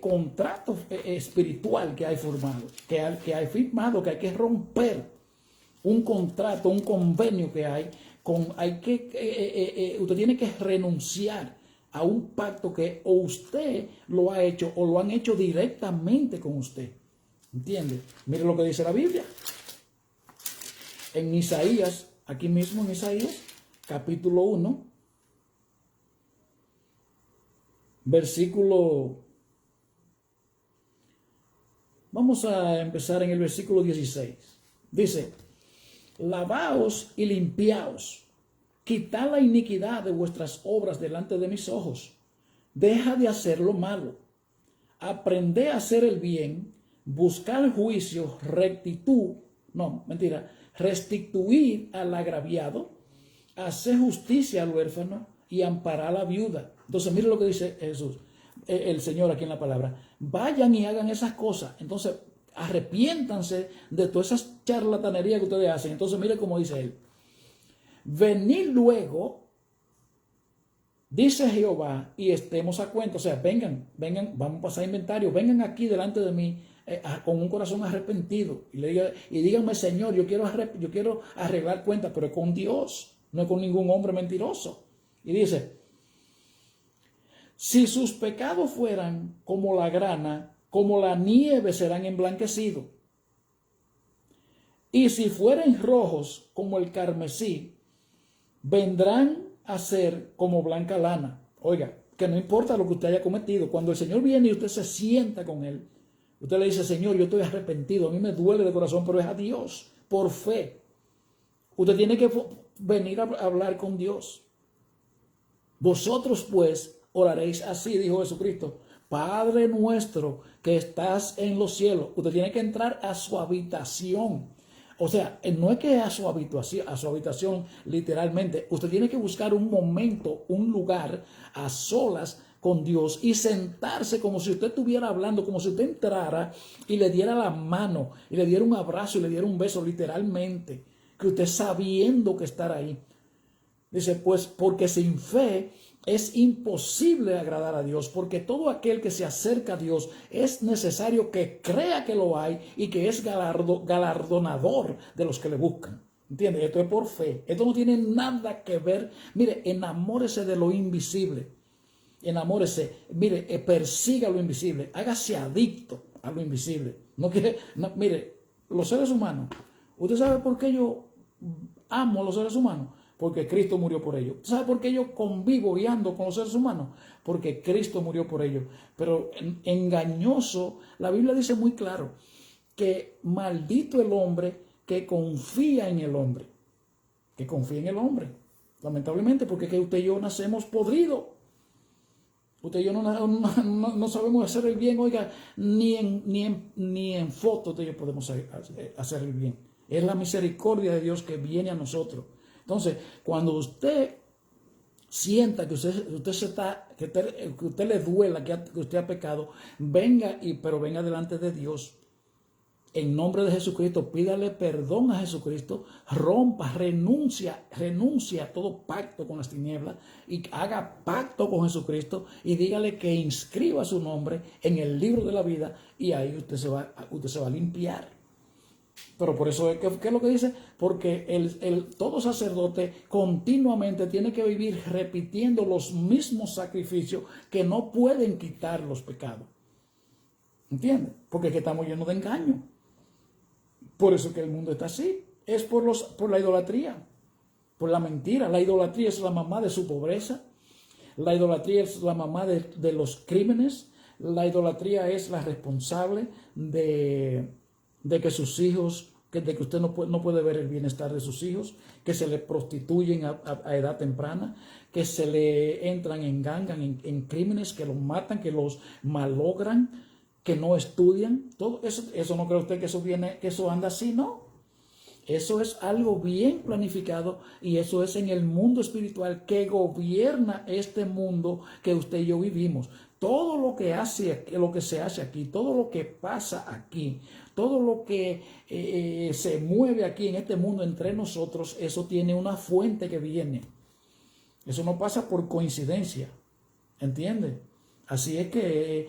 contrato espiritual que hay formado, que hay firmado, que hay que romper. Un contrato, un convenio que hay, usted tiene que renunciar a un pacto que o usted lo ha hecho o lo han hecho directamente con usted. ¿Entiende? Mire lo que dice la Biblia. En Isaías, aquí mismo en Isaías, capítulo 1, versículo, vamos a empezar en el versículo 16. Dice, lavaos y limpiaos, quitad la iniquidad de vuestras obras delante de mis ojos. Deja de hacer lo malo. Aprended a hacer el bien, buscar juicio, restituir al agraviado, hacer justicia al huérfano y amparar a la viuda. Entonces, mire lo que dice Jesús, el Señor aquí en la palabra. Vayan y hagan esas cosas. Entonces, arrepiéntanse de todas esas charlatanerías que ustedes hacen. Entonces, mire cómo dice él. Venid luego, dice Jehová, y estemos a cuenta. O sea, vengan, vamos a pasar inventario. Vengan aquí delante de mí con un corazón arrepentido. Y díganme, Señor, yo quiero arreglar cuentas, pero es con Dios, no es con ningún hombre mentiroso. Y dice, si sus pecados fueran como la grana, como la nieve serán emblanquecidos. Y si fueren rojos como el carmesí, vendrán a ser como blanca lana. Oiga, que no importa lo que usted haya cometido. Cuando el Señor viene y usted se sienta con Él, usted le dice, Señor, yo estoy arrepentido, a mí me duele de corazón, pero es a Dios, por fe. Usted tiene que venir a hablar con Dios. Vosotros pues oraréis así, dijo Jesucristo. Padre nuestro que estás en los cielos. Usted tiene que entrar a su habitación. O sea, no es que a su habitación literalmente. Usted tiene que buscar un momento, un lugar a solas con Dios y sentarse como si usted estuviera hablando, como si usted entrara y le diera la mano, y le diera un abrazo y le diera un beso literalmente. Que usted sabiendo que estar ahí. Dice, pues porque sin fe es imposible agradar a Dios, porque todo aquel que se acerca a Dios es necesario que crea que lo hay y que es galardonador de los que le buscan. ¿Entiende? Esto es por fe. Esto no tiene nada que ver. Mire, enamórese de lo invisible. Enamórese. Mire, persiga lo invisible. Hágase adicto a lo invisible. Mire, los seres humanos. ¿Usted sabe por qué yo amo a los seres humanos? Porque Cristo murió por ellos. ¿Sabe por qué yo convivo y ando con los seres humanos? Porque Cristo murió por ellos. Pero engañoso, la Biblia dice muy claro que maldito el hombre que confía en el hombre. Que confía en el hombre. Lamentablemente, porque que usted y yo nacemos podridos. Usted y yo no sabemos hacer el bien, oiga, ni en foto usted y yo podemos hacer el bien. Es la misericordia de Dios que viene a nosotros. Entonces, cuando usted sienta que que usted le duela, que usted ha pecado, pero venga delante de Dios. En nombre de Jesucristo, pídale perdón a Jesucristo, renuncia a todo pacto con las tinieblas y haga pacto con Jesucristo y dígale que inscriba su nombre en el libro de la vida y ahí usted se va a limpiar. Pero por eso, ¿qué es lo que dice? Porque todo sacerdote continuamente tiene que vivir repitiendo los mismos sacrificios que no pueden quitar los pecados. ¿Entiendes? Porque es que estamos llenos de engaño. Por eso que el mundo está así. Es por la idolatría, por la mentira. La idolatría es la mamá de su pobreza. La idolatría es la mamá de los crímenes. La idolatría es la responsable de que sus hijos, de que usted no puede ver el bienestar de sus hijos, que se le prostituyen a edad temprana, que se le entran en ganga, en crímenes, que los matan, que los malogran, que no estudian. Todo eso no cree usted que eso anda así, ¿no? Eso es algo bien planificado y eso es en el mundo espiritual que gobierna este mundo que usted y yo vivimos. Todo lo que se hace aquí, todo lo que pasa aquí, todo lo que se mueve aquí en este mundo entre nosotros, eso tiene una fuente que viene. Eso no pasa por coincidencia, ¿entiende? Así es que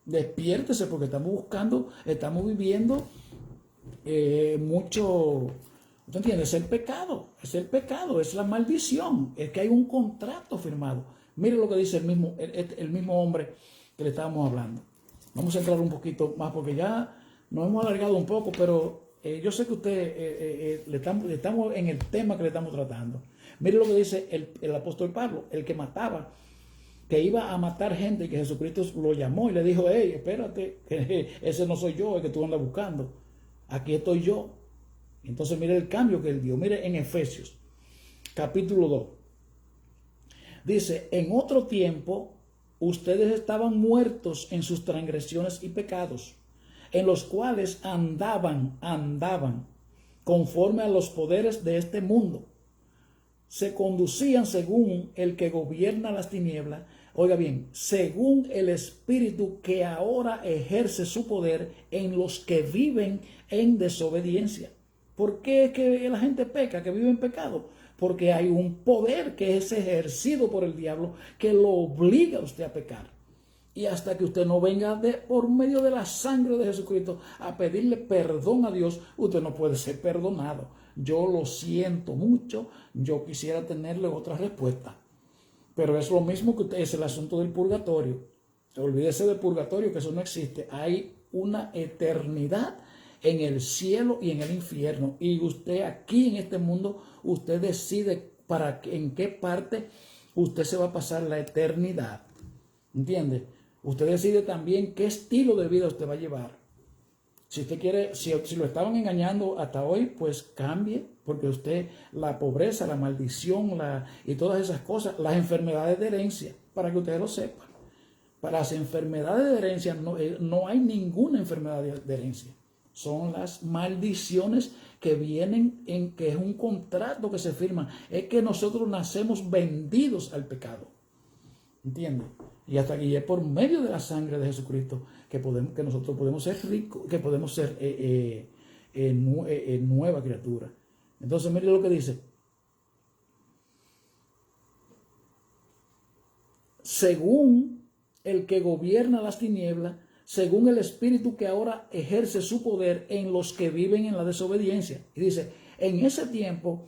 despiértese porque estamos viviendo mucho, ¿usted entiende? Es el pecado, es la maldición, es que hay un contrato firmado. Mire lo que dice el mismo hombre que le estábamos hablando. Vamos a entrar un poquito más porque ya nos hemos alargado un poco, pero yo sé que usted estamos en el tema que le estamos tratando. Mire lo que dice el apóstol Pablo, el que mataba, que iba a matar gente y que Jesucristo lo llamó y le dijo: hey, espérate, que ese no soy yo, el que tú andas buscando. Aquí estoy yo. Entonces mire el cambio que él dio. Mire en Efesios, capítulo 2. Dice: en otro tiempo ustedes estaban muertos en sus transgresiones y pecados, en los cuales andaban conforme a los poderes de este mundo. Se conducían según el que gobierna las tinieblas, oiga bien, según el espíritu que ahora ejerce su poder en los que viven en desobediencia. ¿Por qué es que la gente peca, que vive en pecado? Porque hay un poder que es ejercido por el diablo que lo obliga a usted a pecar. Y hasta que usted no venga por medio de la sangre de Jesucristo a pedirle perdón a Dios, usted no puede ser perdonado. Yo lo siento mucho, yo quisiera tenerle otra respuesta. Pero es lo mismo que usted, es el asunto del purgatorio. Olvídese del purgatorio, que eso no existe. Hay una eternidad en el cielo y en el infierno. Y usted aquí en este mundo, usted decide en qué parte usted se va a pasar la eternidad. ¿Entiende? Usted decide también qué estilo de vida usted va a llevar. Si usted quiere, si lo estaban engañando hasta hoy, pues cambie, porque usted, la pobreza, la maldición, y todas esas cosas, las enfermedades de herencia, para que ustedes lo sepan. Para las enfermedades de herencia no hay ninguna enfermedad de herencia. Son las maldiciones que vienen que es un contrato que se firma. Es que nosotros nacemos vendidos al pecado. ¿Entiende? Y hasta aquí es por medio de la sangre de Jesucristo que nosotros podemos ser ricos, que podemos ser nueva criatura. Entonces, mire lo que dice. Según el que gobierna las tinieblas, según el espíritu que ahora ejerce su poder en los que viven en la desobediencia. Y dice: en ese tiempo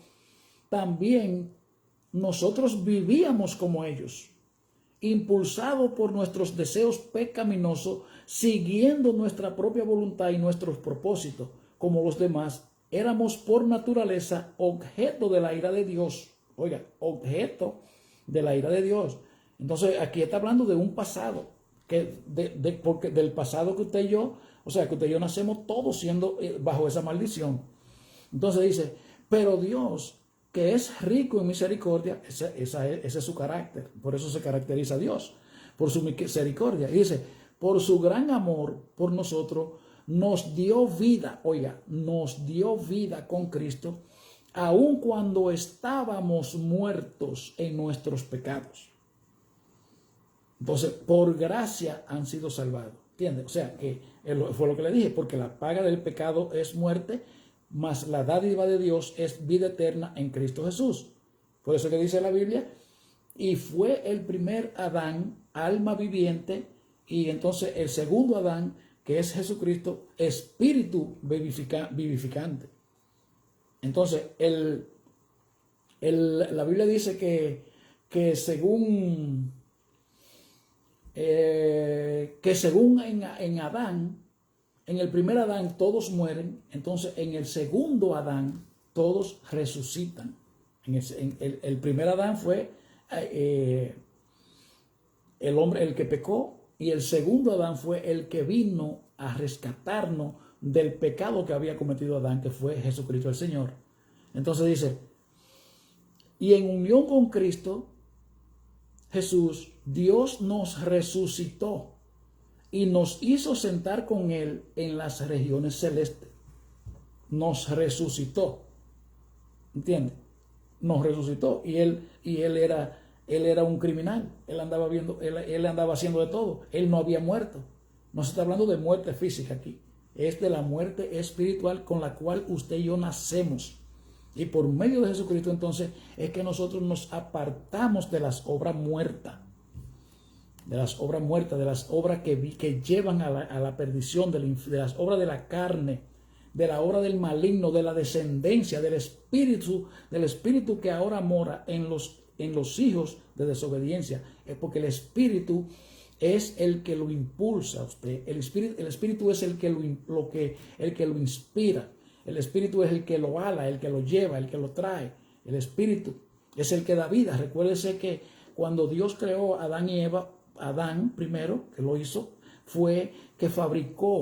también nosotros vivíamos como ellos, impulsados por nuestros deseos pecaminosos, siguiendo nuestra propia voluntad y nuestros propósitos. Como los demás, éramos por naturaleza objeto de la ira de Dios. Oiga, objeto de la ira de Dios. Entonces aquí está hablando de un pasado, porque del pasado que usted y yo, o sea, que usted y yo nacemos todos siendo bajo esa maldición. Entonces dice: pero Dios, que es rico en misericordia, ese es su carácter, por eso se caracteriza a Dios, por su misericordia. Y dice: por su gran amor por nosotros, nos dio vida, oiga, nos dio vida con Cristo, aun cuando estábamos muertos en nuestros pecados. Entonces, por gracia han sido salvados. ¿Entiendes? O sea, que fue lo que le dije, porque la paga del pecado es muerte, mas la dádiva de Dios es vida eterna en Cristo Jesús. Por eso que dice la Biblia: y fue el primer Adán, alma viviente, y entonces el segundo Adán, que es Jesucristo, espíritu vivificante. Entonces, la Biblia dice que según en Adán, en el primer Adán todos mueren, entonces en el segundo Adán todos resucitan. El primer Adán fue el hombre, el que pecó, y el segundo Adán fue el que vino a rescatarnos del pecado que había cometido Adán, que fue Jesucristo el Señor. Entonces dice: y en unión con Cristo Jesús, Dios nos resucitó y nos hizo sentar con Él en las regiones celestes. Nos resucitó. ¿Entiende? Nos resucitó. Y él era un criminal. Él andaba haciendo de todo. Él no había muerto. No se está hablando de muerte física aquí. Es de la muerte espiritual con la cual usted y yo nacemos. Y por medio de Jesucristo entonces es que nosotros nos apartamos de las obras muertas, de las obras que llevan a la perdición, de las obras de la carne, de la obra del maligno, de la descendencia, del espíritu que ahora mora en los hijos de desobediencia. Es porque el espíritu es el que lo impulsa a usted. El espíritu es el que lo inspira. El espíritu es el que lo ala, el que lo lleva, el que lo trae. El espíritu es el que da vida. Recuérdese que cuando Dios creó a Adán y Eva, Adán primero, que lo hizo, fue que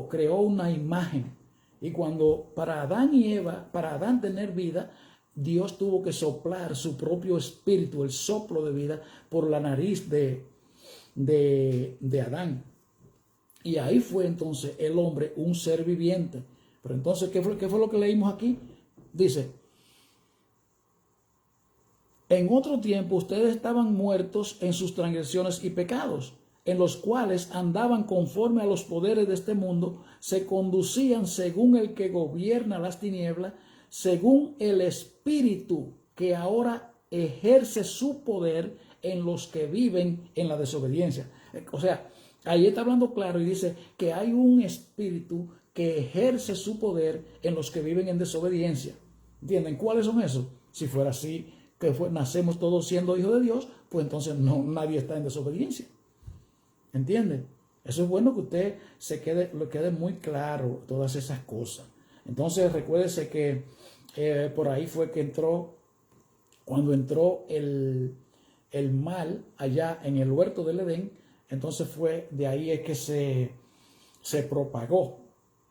creó una imagen. Y cuando para Adán tener vida, Dios tuvo que soplar su propio espíritu, el soplo de vida, por la nariz de Adán. Y ahí fue entonces el hombre un ser viviente. Pero entonces, ¿qué fue lo que leímos aquí? Dice: en otro tiempo ustedes estaban muertos en sus transgresiones y pecados, en los cuales andaban conforme a los poderes de este mundo, se conducían según el que gobierna las tinieblas, según el espíritu que ahora ejerce su poder en los que viven en la desobediencia. O sea, ahí está hablando claro y dice que hay un espíritu que ejerce su poder en los que viven en desobediencia. ¿Entienden? ¿Cuáles son esos? Si fuera así, nacemos todos siendo hijos de Dios, pues entonces nadie está en desobediencia. ¿Entienden? Eso es bueno que usted lo quede muy claro, todas esas cosas. Entonces recuérdese que por ahí fue que cuando entró el mal allá en el huerto del Edén, entonces fue de ahí es que se propagó.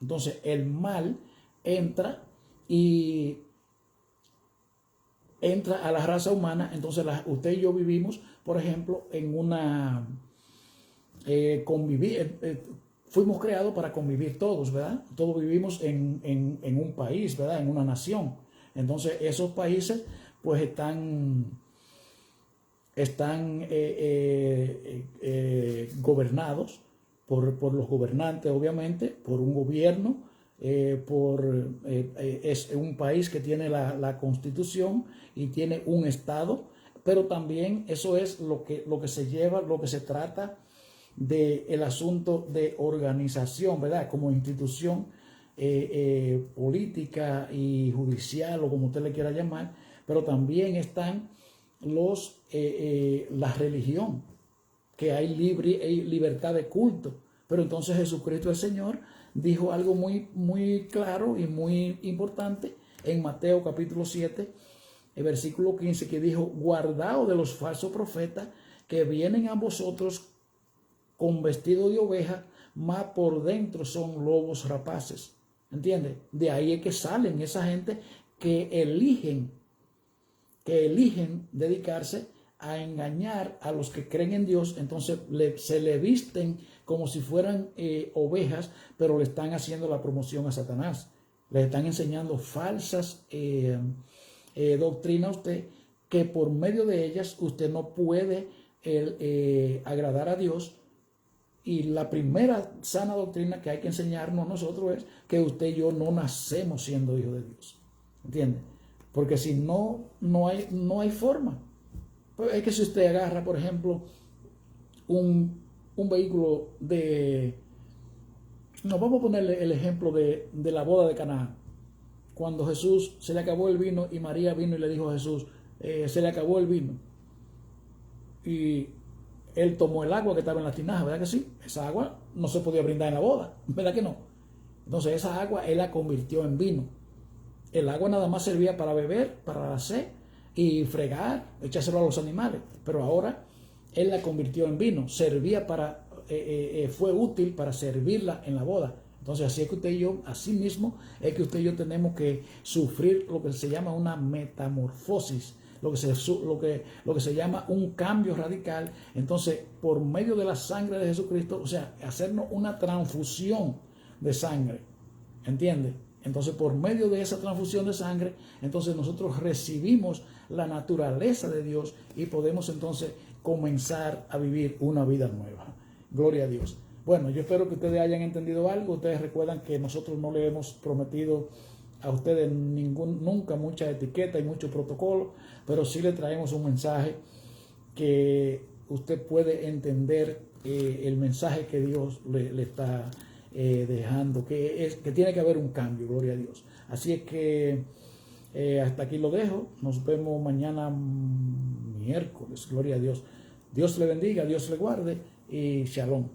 Entonces el mal entra a la raza humana. Entonces usted y yo vivimos, por ejemplo, en una fuimos creados para convivir todos, ¿verdad? Todos vivimos en un país, ¿verdad? En una nación. Entonces esos países pues están gobernados por los gobernantes, obviamente, por un gobierno, es un país que tiene la constitución y tiene un estado, pero también eso es lo que se trata del asunto de organización, ¿verdad? Como institución política y judicial, o como usted le quiera llamar, pero también están la religión, que hay libertad de culto. Pero entonces Jesucristo el Señor dijo algo muy, muy claro y muy importante en Mateo capítulo 7, el versículo 15, que dijo: guardaos de los falsos profetas que vienen a vosotros con vestido de oveja, mas por dentro son lobos rapaces. ¿Entiende? De ahí es que salen esa gente que eligen dedicarse a engañar a los que creen en Dios. Entonces se le visten como si fueran ovejas, pero le están haciendo la promoción a Satanás. Le están enseñando falsas doctrinas a usted, que por medio de ellas usted no puede agradar a Dios. Y la primera sana doctrina que hay que enseñarnos nosotros es que usted y yo no nacemos siendo hijos de Dios. ¿Entiende? Porque si no hay forma. Es que si usted agarra, por ejemplo, un vehículo vamos a ponerle el ejemplo de la boda de Caná. Cuando Jesús se le acabó el vino y María vino y le dijo a Jesús, se le acabó el vino. Y él tomó el agua que estaba en la tinaja, ¿verdad que sí? Esa agua no se podía brindar en la boda, ¿verdad que no? Entonces esa agua él la convirtió en vino. El agua nada más servía para beber, para la sed y fregar, echárselo a los animales. Pero ahora él la convirtió en vino. Fue útil para servirla en la boda. Entonces así es que usted y yo, así mismo es que usted y yo tenemos que sufrir lo que se llama una metamorfosis, lo que se llama un cambio radical. Entonces, por medio de la sangre de Jesucristo, o sea, hacernos una transfusión de sangre, ¿entiende? Entonces, por medio de esa transfusión de sangre, entonces nosotros recibimos la naturaleza de Dios y podemos entonces comenzar a vivir una vida nueva. Gloria a Dios. Bueno, yo espero que ustedes hayan entendido algo. Ustedes recuerdan que nosotros no le hemos prometido a ustedes nunca mucha etiqueta y mucho protocolo, pero sí le traemos un mensaje que usted puede entender el mensaje que Dios le está dejando, que tiene que haber un cambio, gloria a Dios. Así es que hasta aquí lo dejo. Nos vemos mañana miércoles, gloria a Dios. Dios le bendiga, Dios le guarde y shalom.